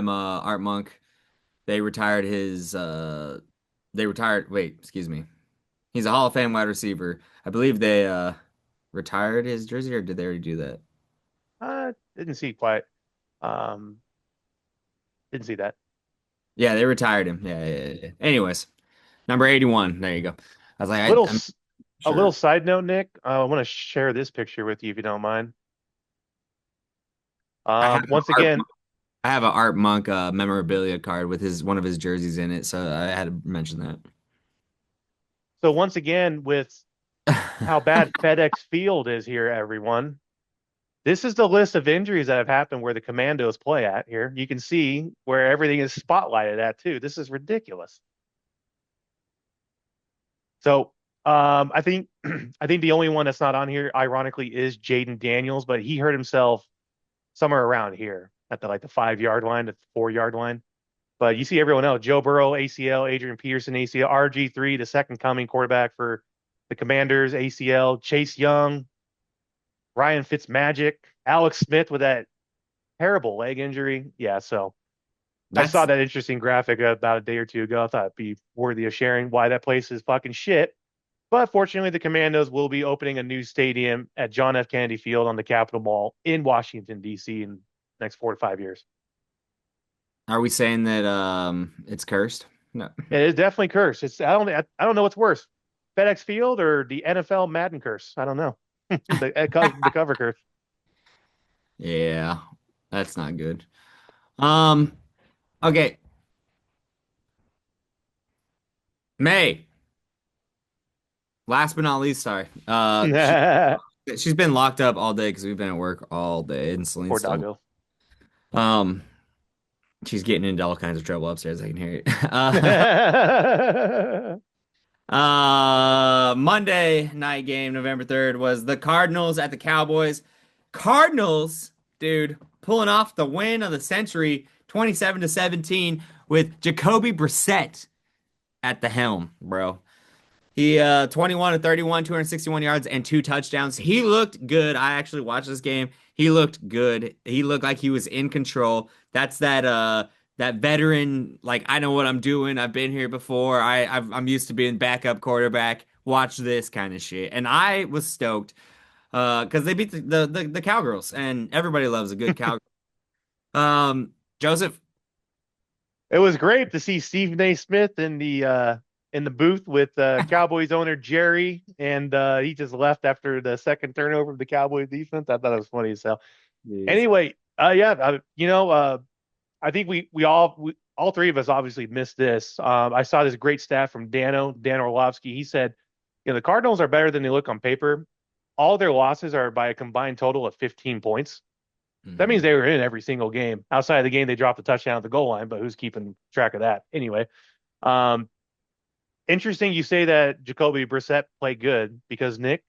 Art Monk, they retired his wait, excuse me. He's a Hall of Fame wide receiver. I believe they retired his jersey, or did they already do that? Didn't see quite. Um, didn't see that. Yeah, they retired him. Yeah. Anyways, number 81. There you go. I was like, Little I'm a little sure. side note, Nick. I want to share this picture with you if you don't mind. I have an Once Art, again, I have an Art Monk memorabilia card with his one of his jerseys in it, so I had to mention with how that. bad FedEx Field is here, everyone. This is the list of injuries that have happened where the Commandos play at here. You can see where everything is spotlighted at too. This is ridiculous. So I think I think the only one that's not on here, ironically, is Jaden Daniels, but he hurt himself somewhere around here at the 5 yard line, the 4 yard line. But you see everyone else: Joe Burrow ACL, Adrian Peterson ACL, RG3, the second coming quarterback for the Commanders ACL, Chase Young, Ryan Fitzmagic, Alex Smith with that terrible leg injury. Yeah, so I saw That's that interesting graphic about a day or two ago. I thought it'd be worthy of sharing why that place is fucking shit. But fortunately, the Commandos will be opening a new stadium at John F. Kennedy Field on the Capitol Mall in Washington, D.C. in the next 4 to 5 years. Are we saying that it's cursed? No. It is definitely cursed. I don't know what's worse, FedEx Field or the NFL Madden curse. I don't know. The cover curse. Yeah, that's not good. Um, okay. May, last but not least, sorry. She's been locked up all day because we've been at work all day, and Celine's Poor still. doggo. Um, she's getting into all kinds of trouble upstairs. I can hear it. Monday night game, November 3rd, was the Cardinals at the Cowboys. Cardinals, dude, pulling off the win of the century, 27-17, with Jacoby Brissett at the helm, bro. He 21 to 31, 261 yards and 2 touchdowns. He looked good. I actually watched this game. He looked good. He looked like he was in control. That's that veteran, like, I know what I'm doing. I've been here before. I'm used to being backup quarterback. Watch this kind of shit. And I was stoked because they beat the Cowgirls, and everybody loves a good Cowgirl. Joseph. It was great to see Stephen A. Smith in the booth with Cowboys owner Jerry, and he just left after the second turnover of the Cowboys defense. I thought it was funny as hell. Jeez. Anyway, I think all three of us obviously missed this. I saw this great stat from Dan Orlovsky. He said The Cardinals are better than they look on paper. All their losses are by a combined total of 15 points. That means Mhm. they were in every single game. Outside of the game, they dropped a touchdown at the goal line, but who's keeping track of that? Anyway, um, interesting you say that Jacoby Brissett played good because Nick,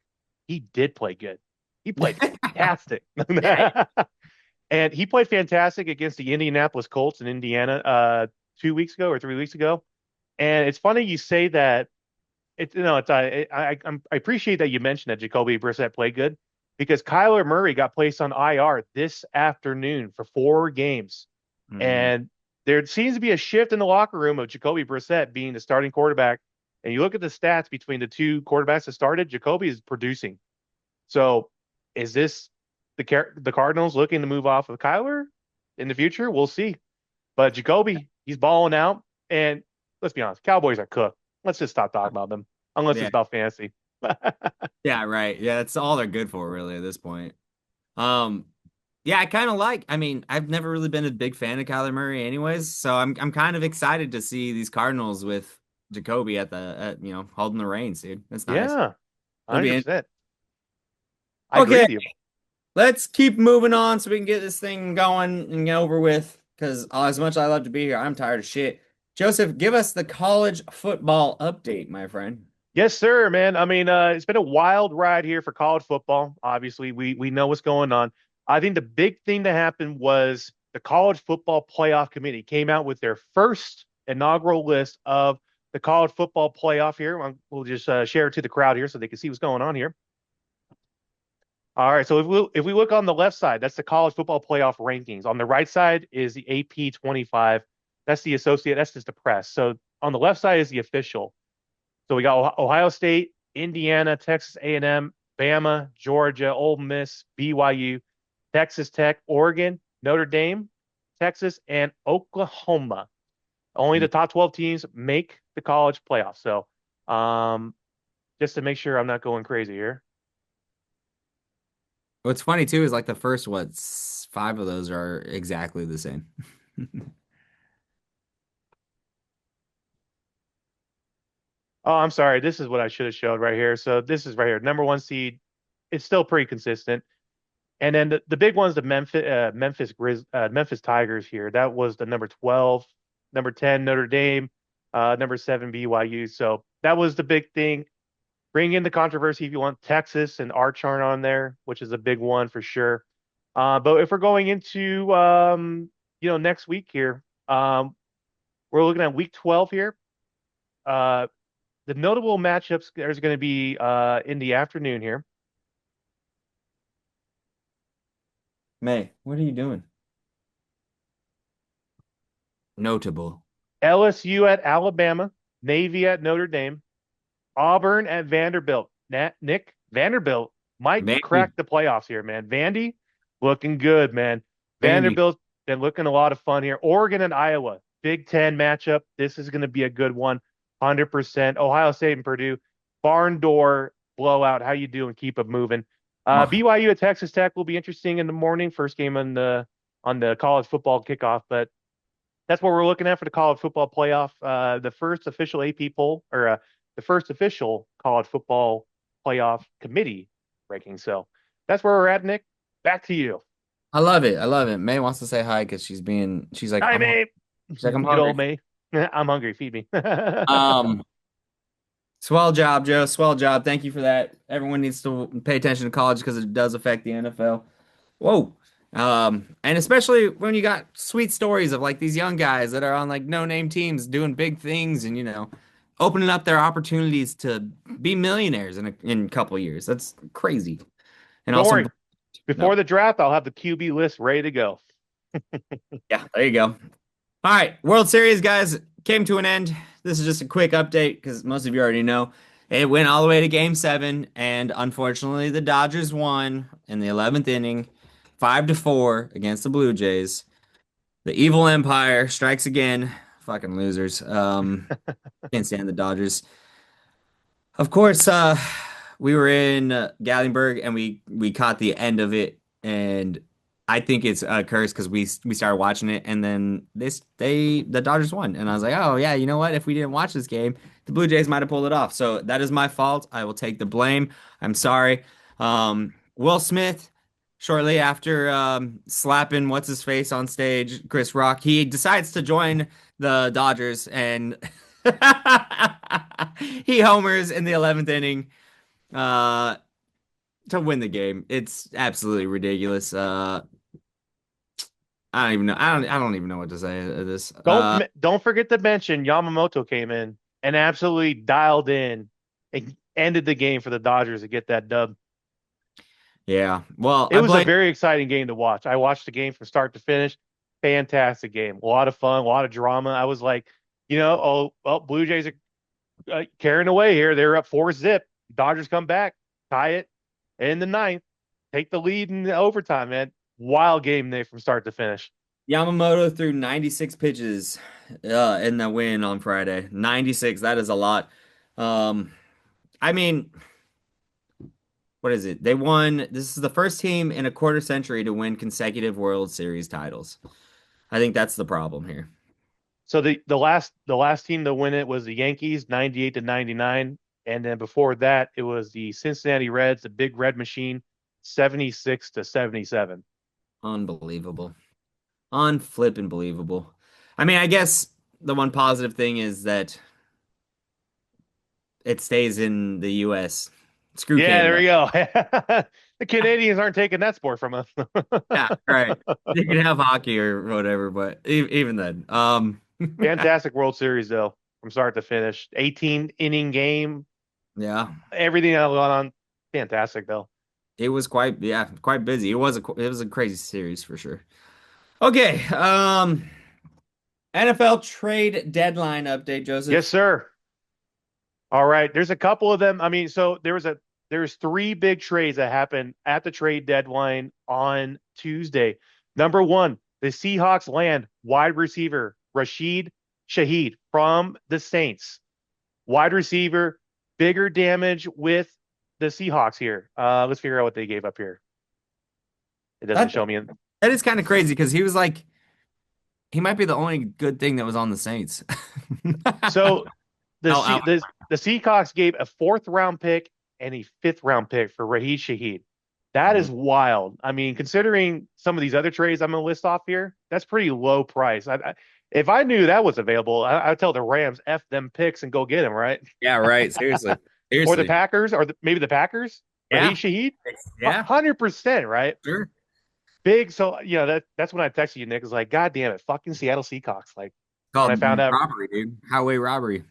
he did play good. He played fantastic. Yeah. And he played fantastic against the Indianapolis Colts in Indiana 2 weeks ago or 3 weeks ago. And it's funny you say that. I appreciate that you mentioned that Jacoby Brissett played good because Kyler Murray got placed on IR this afternoon for 4 games, Mhm. and there seems to be a shift in the locker room of Jacoby Brissett being the starting quarterback. And you look at the stats between the two quarterbacks that started, Jacoby is producing. So, is this the Cardinals looking to move off of Kyler in the future? We'll see. But Jacoby, he's balling out, and let's be honest, Cowboys are cooked. Let's just stop talking about them, unless it's Yeah. about fantasy. Yeah, right. Yeah, that's all they're good for, really, at this point. Um, yeah, I kind of like. I mean, I've never really been a big fan of Kyler Murray, anyways. So I'm kind of excited to see these Cardinals with Jacoby holding the reins, dude. That's nice. Yeah, It'll be in. 100%. I agree Okay, with you. let's keep moving on so we can get this thing going and get over with. Because as much as I love to be here, I'm tired of shit. Joseph, give us the college football update, my friend. Yes, sir, man. I mean, it's been a wild ride here for college football. Obviously, we know what's going on. I think the big thing that happened was the college football playoff committee came out with their first inaugural list of the college football playoff here. We'll just share it to the crowd here so they can see what's going on here. All right, so if we look on the left side, that's the college football playoff rankings. On the right side is the AP 25. That's the associate. That's just the press. So on the left side is the official. So we got Ohio State, Indiana, Texas A&M, Bama, Georgia, Ole Miss, BYU, Texas Tech, Oregon, Notre Dame, Texas, and Oklahoma. Only the top 12 teams make the college playoffs. So, um, just to make sure I'm not going crazy here. What's funny too is like the first five of those are exactly the same. Oh, I'm sorry. This is what I should have showed right here. So this is right here. Number one seed. It's still pretty consistent. And then the big one's the Memphis Tigers here. That was the number 12, number 10 Notre Dame, number 7 BYU. So that was the big thing. Bring in the controversy if you want. Texas and Arch aren't on there, which is a big one for sure. But if we're going into next week here, we're looking at week 12 here. Uh, the notable matchups there's going to be in the afternoon here. May, what are you doing? Notable. LSU at Alabama, Navy at Notre Dame, Auburn at Vanderbilt. Nick, Vanderbilt might Vandy, crack the playoffs here, man. Vandy looking good, man. Vandy. Vanderbilt's been looking a lot of fun here. Oregon and Iowa, Big Ten matchup. This is going to be a good one, 100%. Ohio State and Purdue, barn door blowout. How you doing? Keep it moving. Oh, BYU at Texas Tech will be interesting in the morning. First game on the college football kickoff, but that's what we're looking at for the college football playoff. The first official AP poll or the first official college football playoff committee ranking. So that's where we're at, Nick. Back to you. I love it. I love it. May wants to say hi because she's like, Hi, May. I'm Good old hungry. May. I'm hungry. Feed me. Um, Swell job, Joe. Swell job. Thank you for that. Everyone needs to pay attention to college because it does affect the NFL. Whoa. And especially when you got sweet stories of like these young guys that are on like no-name teams doing big things and opening up their opportunities to be millionaires in a couple of years. That's crazy. And Don't also, worry. no, Before the draft, I'll have the QB list ready to go. yeah, there you go. All right, World Series guys came to an end. This is just a quick update because most of you already know. It went all the way to Game 7, and unfortunately, the Dodgers won in the 11th inning, 5-4 against the Blue Jays. The evil empire strikes again. Fucking losers. Can't stand the Dodgers. Of course, we were in Gatlinburg and we caught the end of it, and I think it's a curse because we started watching it, and then the Dodgers won, and I was like, oh yeah, you know what? If we didn't watch this game, the Blue Jays might have pulled it off. So that is my fault. I will take the blame. I'm sorry. Will Smith, shortly after slapping what's his face on stage, Chris Rock, he decides to join the Dodgers and he homers in the 11th inning uh, to win the game. It's absolutely ridiculous. I don't even know. I don't even know what to say of this. Don't forget to mention Yamamoto came in and absolutely dialed in and ended the game for the Dodgers to get that dub. Yeah. Well, It was a very exciting game to watch. I watched the game from start to finish. Fantastic game. A lot of fun, a lot of drama. I was like, oh, well, Blue Jays are carrying away here. They're up 4-zip. Dodgers come back, tie it in the ninth, take the lead in the overtime, man. Wild game there from start to finish. Yamamoto threw 96 pitches in the win on Friday. 96, that is a lot. I mean, what is it? They won. This is the first team in a quarter century to win consecutive World Series titles. I think that's the problem here. So the last team to win it was the Yankees, 98-99, and then before that it was the Cincinnati Reds, the Big Red Machine, 76-77. Unbelievable. Unflippin' believable. I mean, I guess the one positive thing is that it stays in the US. Screw Yeah, there we Canada. go. The Canadians aren't taking that sport from us. Yeah, right. You can have hockey or whatever, but even then, Fantastic World Series though, from start to finish. 18 inning game, yeah, everything that went on. Fantastic though. it was quite busy. It was a crazy series for sure. Okay, NFL trade deadline update, Yes, Joseph. sir. All right. There's a couple of them. I mean, so there's three big trades that happened at the trade deadline on Tuesday. Number one, the Seahawks land wide receiver Rashid Shaheed from the Saints. Wide receiver, bigger damage with the Seahawks here. Let's figure out what they gave up here. It doesn't That show me. that is kind of crazy because he might be the only good thing that was on the Saints. So the Oh, C, the Seahawks gave a fourth round pick and a fifth round pick for Raheem Shaheed. That is wild. I mean, considering some of these other trades I'm going to list off here, that's pretty low price. If I knew that was available, I'd tell the Rams F them picks and go get him, right? yeah, right. Seriously. Or the Seriously. Packers, or maybe the Packers. Yeah. Raheem Shaheed, Yeah. 100%, right? Sure. Big. So that's when I texted you, Nick. Is like, God damn it, fucking Seattle Seahawks. Like when I Called found out robbery, dude. Highway robbery.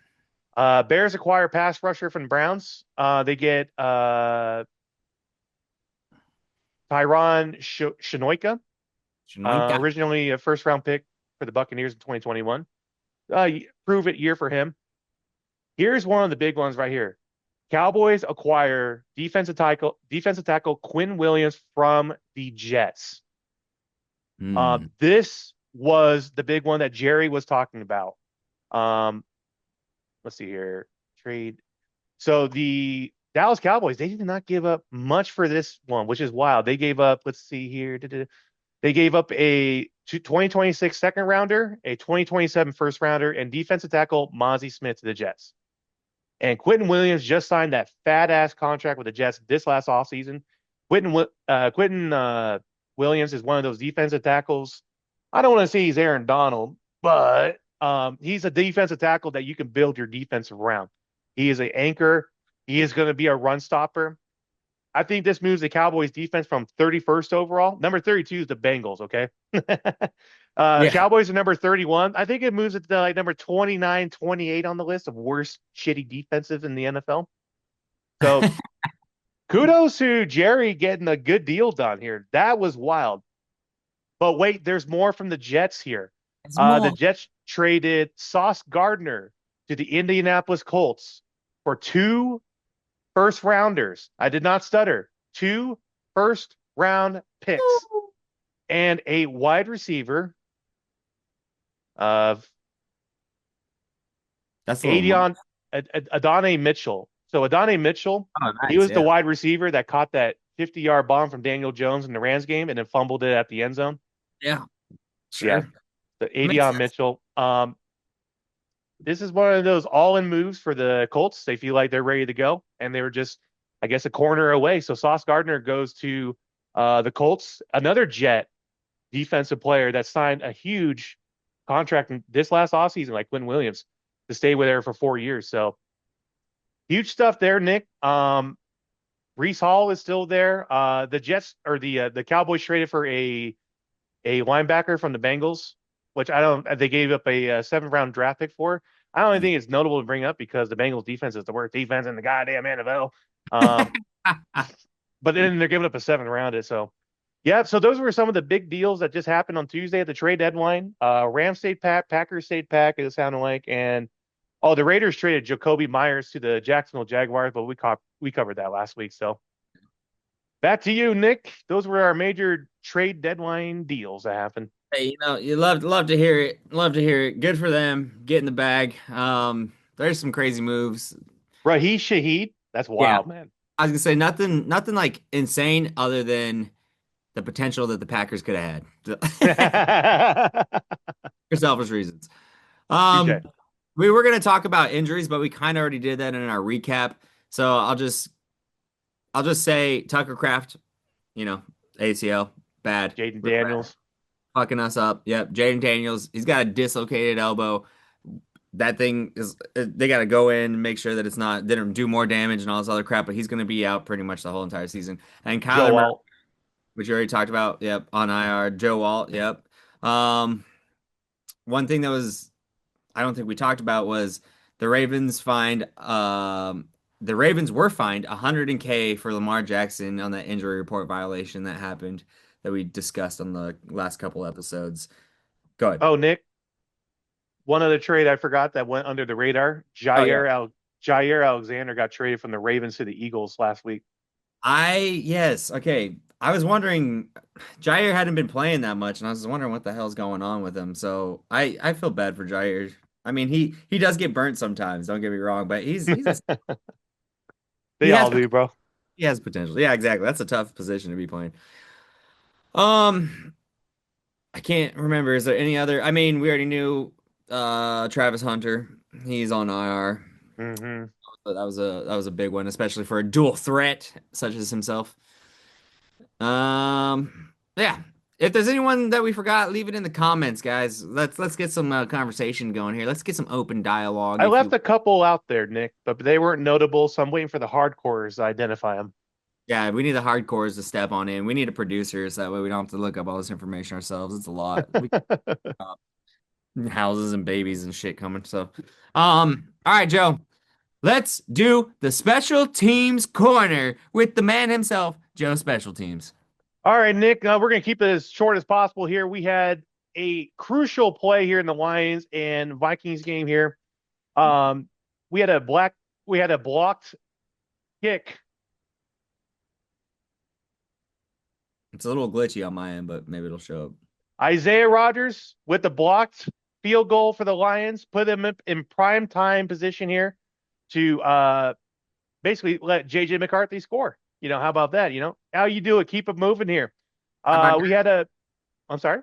Bears acquire pass rusher from the Browns. They get Tyron Shinoika, Shinoika. originally a first round pick for the Buccaneers in 2021. Prove it year for him. Here's one of the big ones right here. Cowboys acquire defensive tackle Quinn Williams from the Jets. Hmm. This was the big one that Jerry was talking about. Let's see here. Trade. So the Dallas Cowboys, they did not give up much for this one, which is wild. They gave up, let's see here. They gave up a 2026 second rounder, a 2027 first rounder, and defensive tackle Mozzie Smith to the Jets. And Quentin Williams just signed that fat ass contract with the Jets this last offseason. Quentin Williams is one of those defensive tackles. I don't want to say he's Aaron Donald, but he's a defensive tackle that you can build your defense around. He is an anchor. He is going to be a run stopper. I think this moves the Cowboys defense from 31st overall. Number 32 is the Bengals, okay? Yeah. Cowboys are number 31. I think it moves it to like number 29, 28 on the list of worst shitty defensive in the NFL. So kudos to Jerry getting a good deal done here. That was wild. But wait, there's more from the Jets here. It's more. The Jets traded Sauce Gardner to the Indianapolis Colts for 2 first rounders. I did not stutter. 2 first round picks and a wide receiver of That's a little much. Adonai Mitchell. So Adonai Mitchell, Oh, he nice. was the wide receiver that caught that 50-yard bomb from Daniel Jones in the Rams game and then fumbled it at the end zone. Yeah. Yeah. Sure. The Makes Adonai sense. Mitchell. this is one of those all-in moves for the Colts. They feel like they're ready to go, and they were just, I guess, a corner away. So Sauce Gardner goes to the Colts, another Jet defensive player that signed a huge contract this last offseason, like Quinn Williams, to stay with her for 4 years. So huge stuff there, Nick. Breece Hall is still there. The Jets or the Cowboys traded for a linebacker from the Bengals, which I don't. They gave up a seventh-round draft pick for. I don't think it's notable to bring up because the Bengals defense is the worst defense in the goddamn NFL. But then they're giving up a seventh round. So yeah, so those were some of the big deals that just happened on Tuesday at the trade deadline. Rams stayed pat, Packers stayed pat, it sounded like, and the Raiders traded Jacoby Myers to the Jacksonville Jaguars, but we covered that last week. So back to you, Nick. Those were our major trade deadline deals that happened. Hey, you love to hear it. Love to hear it. Good for them. Get in the bag. There's some crazy moves. Raheem Shaheed, that's wild, man. I was gonna say nothing like insane other than the potential that the Packers could have had for selfish reasons. We were gonna talk about injuries, but we kind of already did that in our recap. So I'll just say Tucker Kraft, ACL, bad. Jaden Daniels. Fucking us up. Yep. Jaden Daniels, he's got a dislocated elbow. That thing is, they got to go in and make sure that didn't do more damage and all this other crap, but he's going to be out pretty much the whole entire season. And Kyler Murray, which you already talked about, yep, on IR. Joe Alt, yep. One thing that I don't think we talked about was the Ravens were fined $100K for Lamar Jackson on that injury report violation that happened that we discussed on the last couple episodes. Go ahead. Oh, Nick, one other trade I forgot that went under the radar. Jair Alexander got traded from the Ravens to the Eagles last week. Yes. Okay. I was wondering, Jair hadn't been playing that much, and I was wondering what the hell's going on with him. So I feel bad for Jair. I mean, he does get burnt sometimes, don't get me wrong, but he's They all do, bro. He has potential. Yeah, exactly. That's a tough position to be playing. I can't remember. Is there any other? I mean, we already knew Travis Hunter. He's on IR. Mm-hmm. That was a big one, especially for a dual threat such as himself. Yeah. If there's anyone that we forgot, leave it in the comments, guys. Let's get some conversation going here. Let's get some open dialogue. I left a couple out there, Nick, but they weren't notable, so I'm waiting for the hardcores to identify them. Yeah, we need the hardcores to step on in. We need a producer so that way we don't have to look up all this information ourselves. It's a lot. Houses and babies and shit coming. So, all right, Joe. Let's do the special teams corner with the man himself, Joe Special Teams. All right, Nick, we're going to keep it as short as possible here. We had a crucial play here in the Lions and Vikings game here. We had a blocked kick. It's a little glitchy on my end, but maybe it'll show up. Isaiah Rodgers with the blocked field goal for the Lions, put them in prime time position here to basically let J.J. McCarthy score. How about that? How you do it? Keep it moving here. I'm sorry.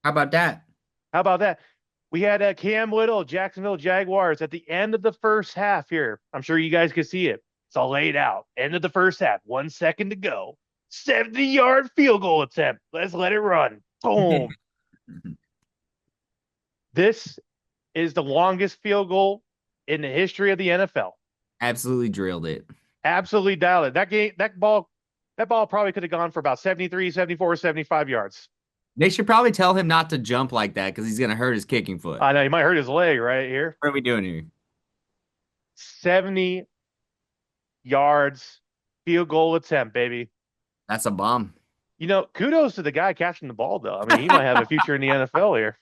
How about that? How about that? We had a Cam Little, Jacksonville Jaguars at the end of the first half here. I'm sure you guys can see it. It's all laid out. End of the first half. 1 second to go. 70-yard field goal attempt. Let's let it run. Boom. This is the longest field goal in the history of the NFL. Absolutely drilled it. Absolutely dialed it. That ball probably could have gone for about 73, 74, 75 yards. They should probably tell him not to jump like that because he's going to hurt his kicking foot. I know. He might hurt his leg right here. What are we doing here? 70 yards field goal attempt, baby. That's a bomb. Kudos to the guy catching the ball, though. I mean, he might have a future in the NFL here.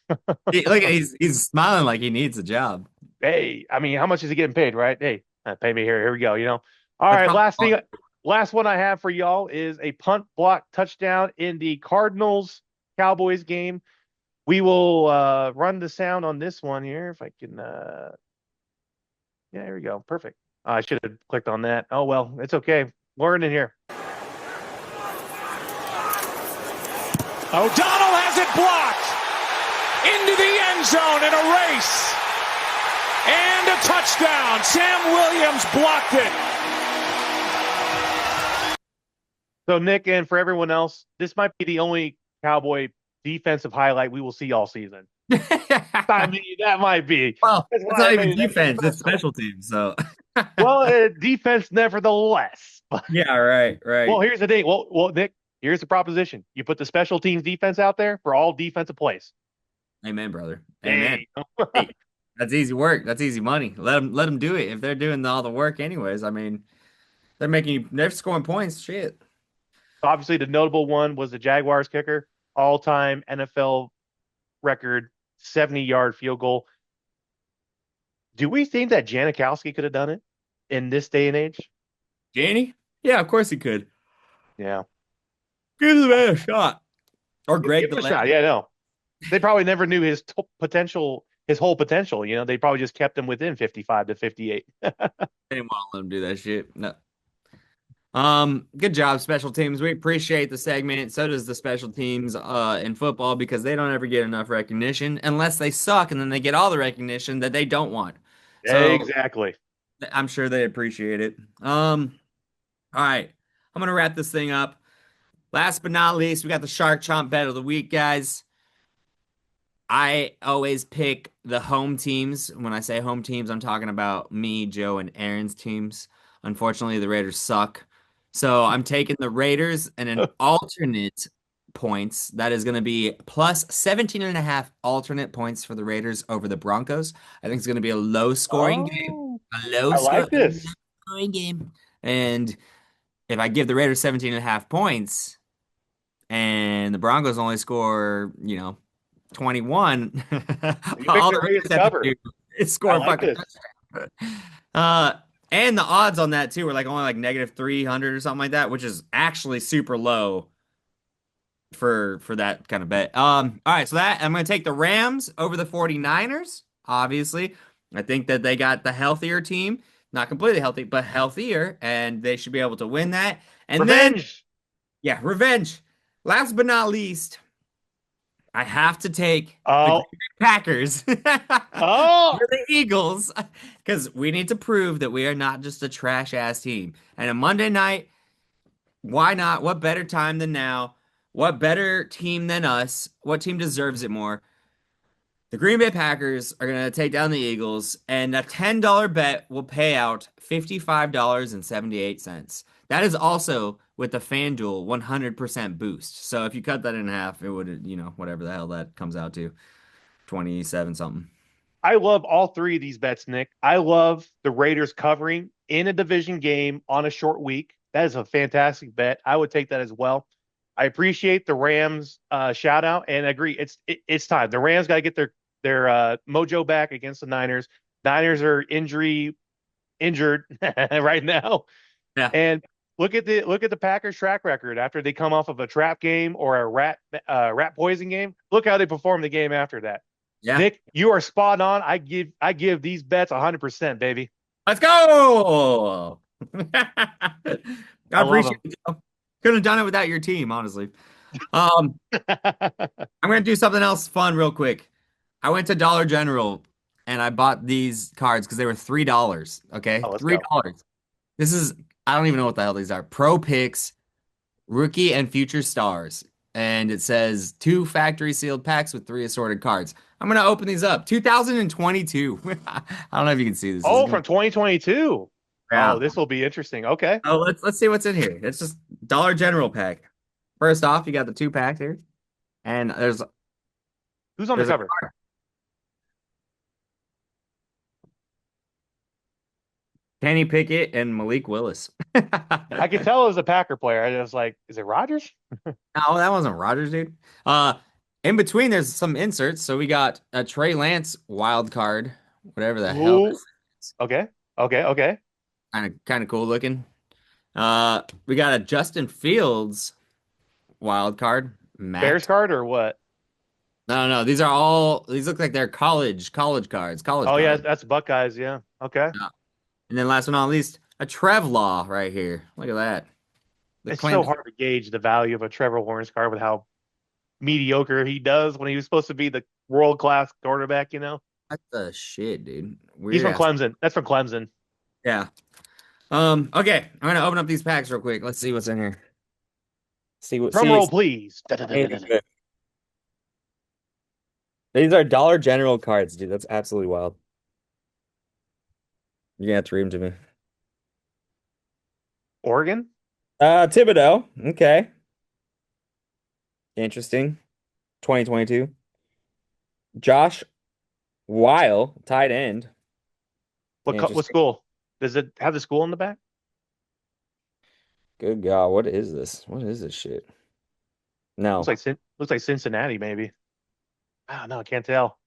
Look, he's smiling like he needs a job. Hey, I mean, how much is he getting paid, right? Hey, pay me here. Here we go. All right, last one I have for y'all is a punt block touchdown in the Cardinals-Cowboys game. We will run the sound on this one here if I can. Yeah, here we go. Perfect. I should have clicked on that. Oh, well, it's okay. Learning here. O'Donnell has it blocked into the end zone in a race. And a touchdown. Sam Williams blocked it. So, Nick, and for everyone else, this might be the only Cowboy defensive highlight we will see all season. I mean, that might be. Well, That's it's why not I even made it defense; it's special. special teams. So, Well, defense nevertheless. yeah, right. Well, here's the thing. Well, Nick, here's the proposition. You put the special teams defense out there for all defensive plays. Amen, brother. Amen. Hey. Hey, that's easy work. That's easy money. Let them do it. If they're doing all the work anyways, I mean, they're scoring points. Shit. Obviously, the notable one was the Jaguars kicker, all-time NFL record 70-yard field goal. Do we think that Janikowski could have done it in this day and age? Danny? Yeah, of course he could. Yeah. Give the man a shot. Or Greg Give it a the shot. Yeah, no. They probably never knew his potential, his whole potential. You know, they probably just kept him within 55 to 58. They didn't want to let him do that shit. No. Good job, special teams. We appreciate the segment. So does the special teams in football because they don't ever get enough recognition unless they suck and then they get all the recognition that they don't want. So Exactly. I'm sure they appreciate it. All right. I'm gonna wrap this thing up. Last but not least, we got the Shark Chomp bet of the week, guys. I always pick the home teams. When I say home teams, I'm talking about me, Joe, and Aaron's teams. Unfortunately, the Raiders suck. So I'm taking the Raiders and an alternate points. That is going to be plus 17.5 alternate points for the Raiders over the Broncos. I think it's going to be a low scoring game. A low I like this. scoring game. And if I give the Raiders 17.5 points and the Broncos only score, 21, all the Raiders have to do is score a fucking touchdown. And the odds on that too are only negative 300 or something like that, which is actually super low for that kind of bet. All right, so I'm going to take the Rams over the 49ers, obviously. I think that they got the healthier team, not completely healthy, but healthier, and they should be able to win that. And Revenge. Revenge. Last but not least, I have to take the Oh. Green Bay Packers Oh. for the Eagles because we need to prove that we are not just a trash ass team. And a Monday night, why not? What better time than now? What better team than us? What team deserves it more? The Green Bay Packers are going to take down the Eagles, and a $10 bet will pay out $55.78. That is also with the FanDuel 100% boost. So if you cut that in half, it would, whatever the hell that comes out to, 27 something. I love all three of these bets, Nick. I love the Raiders covering in a division game on a short week. That is a fantastic bet. I would take that as well. I appreciate the Rams shout out and agree. It's time. The Rams got to get their mojo back against the Niners. Niners are injured right now. Yeah. And look at the Packers track record after they come off of a trap game or a rat poison game. Look how they perform the game after that. Yeah. Nick, you are spot on. I give these bets 100%, baby. Let's go. I appreciate it. Couldn't have done it without your team, honestly. I'm gonna do something else fun real quick. I went to Dollar General and I bought these cards because they were $3. Okay, $3. This is I don't even know what the hell these are. Pro Picks, Rookie and Future Stars, and it says 2 factory sealed packs with 3 assorted cards. I'm gonna open these up. 2022. I don't know if you can see this. Oh, from 2022. Yeah. Oh, this will be interesting. Okay. Oh, let's see what's in here. It's just Dollar General pack. First off, you got the 2 pack here, and who's on the cover? Kenny Pickett and Malik Willis. I could tell it was a Packer player. I was like, is it Rodgers? No, that wasn't Rodgers, dude. In between, there's some inserts. So we got a Trey Lance wild card, whatever the hell this is. Okay. Kind of cool looking. We got a Justin Fields wild card. Bears card or what? No. These look like they're college cards. Yeah, that's Buckeyes. Yeah. Okay. Yeah. And then last but not least, a Trev Law right here. Look at that. It's so hard to gauge the value of a Trevor Lawrence card with how mediocre he does when he was supposed to be the world-class quarterback, What the shit, dude? He's Weird from ass- Clemson. That's from Clemson. Yeah. Okay. I'm gonna open up these packs real quick. Let's see what's in here. Drum roll, please. These are Dollar General cards, dude. That's absolutely wild. You're gonna have to read them to me. Oregon? Thibodeau. Okay. Interesting. 2022. Josh Weil, tight end. What Interesting. school? Does it have the school in the back? Good God, what is this? What is this shit? No, Looks like Cincinnati, maybe. I don't know. I can't tell.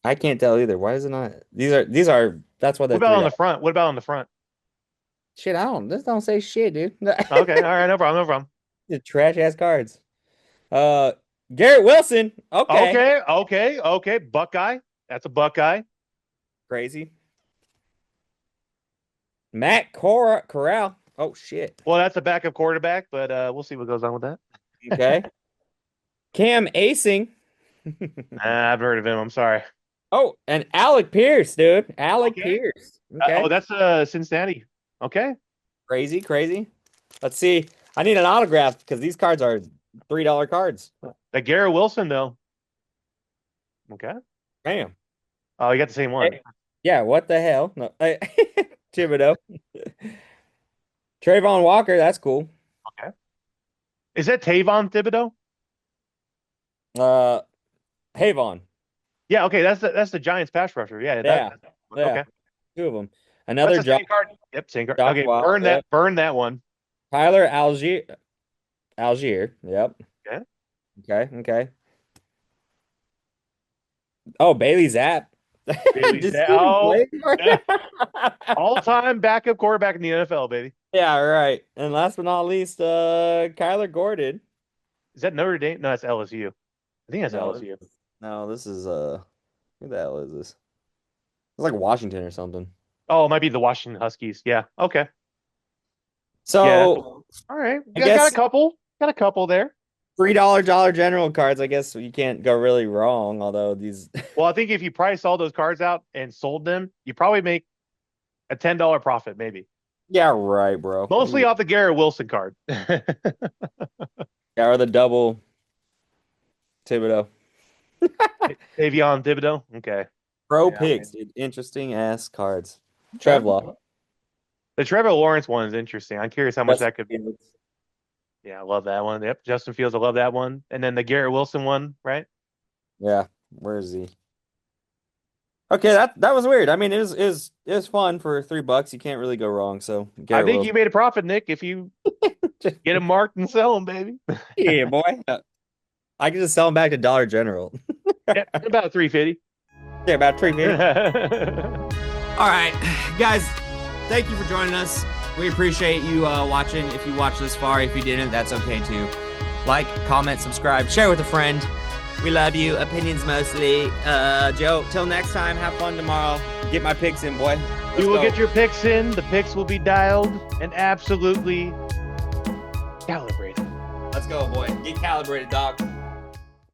I can't tell either. Why is it not? These are. That's why What they're about on the $3. front? What about on the front? Shit, I don't. This don't say shit, dude. Okay, all right, no problem, no problem. The trash ass cards. Garrett Wilson. Okay. Okay. Buckeye. That's a Buckeye. Crazy. Matt Corral. Oh shit. Well, that's a backup quarterback, but we'll see what goes on with that. Okay. Cam Acing. I've heard of him. I'm sorry. Oh, and Alec Pierce, dude. Alec Okay. Pierce. Okay. That's Cincinnati. Okay. Crazy. Let's see. I need an autograph because these cards are $3 cards. The Garrett Wilson, though. Okay. Damn. Oh, you got the same one. Yeah, what the hell? No. Thibodeau. Trayvon Walker, that's cool. Okay. Is that Tavon Thibodeau? Havon. Yeah, okay. That's the Giants pass rusher. Yeah. Yeah. Okay. Two of them. Another That's the same card. Yep, same card. Josh Okay, Wild, burn that one. Tyler Algier. Yep. Okay. Okay. Oh, Bailey Zapp. Bailey Just Zapp. kidding, Oh, Blake. all-time backup quarterback in the NFL, baby. Yeah, right. And last but not least, Kyler Gordon. Is that Notre Dame? No, that's LSU. I think that's No, LSU. No, this is who the hell is this? It's like Washington or something. Oh, it might be the Washington Huskies. Yeah. Okay. So Yeah. All right. I Got guess- a couple. Got a couple there. $3 Dollar General cards, I guess you can't go really wrong, although these Well, I think if you price all those cards out and sold them, you probably make a $10 profit, maybe. Yeah, right, bro. Mostly off the Garrett Wilson card. Yeah, or the double Thibodeau. Tavion Thibodeau. Okay. Pro Yeah, picks, dude. Interesting ass cards. Trevor. The Trevor Lawrence one is interesting. I'm curious how much that could be. Yeah, I love that one. Yep, Justin Fields, I love that one. And then the Garrett Wilson one, right? Yeah, where is he? Okay, that was weird. I mean, it was fun for $3. You can't really go wrong. So I think you made a profit, Nick, if you get them marked and sell them, baby. yeah, boy. I can just sell them back to Dollar General. Yeah, about $3.50. Yeah, about $3.50. All right, guys. Thank you for joining us. We appreciate you watching. If you watched this far, if you didn't, that's okay too. Like, comment, subscribe, share with a friend. We love you. Opinions mostly. Joe, till next time, have fun tomorrow. Get my picks in, boy. You will get your picks in. The picks will be dialed and absolutely calibrated. Let's go, boy. Get calibrated, dog.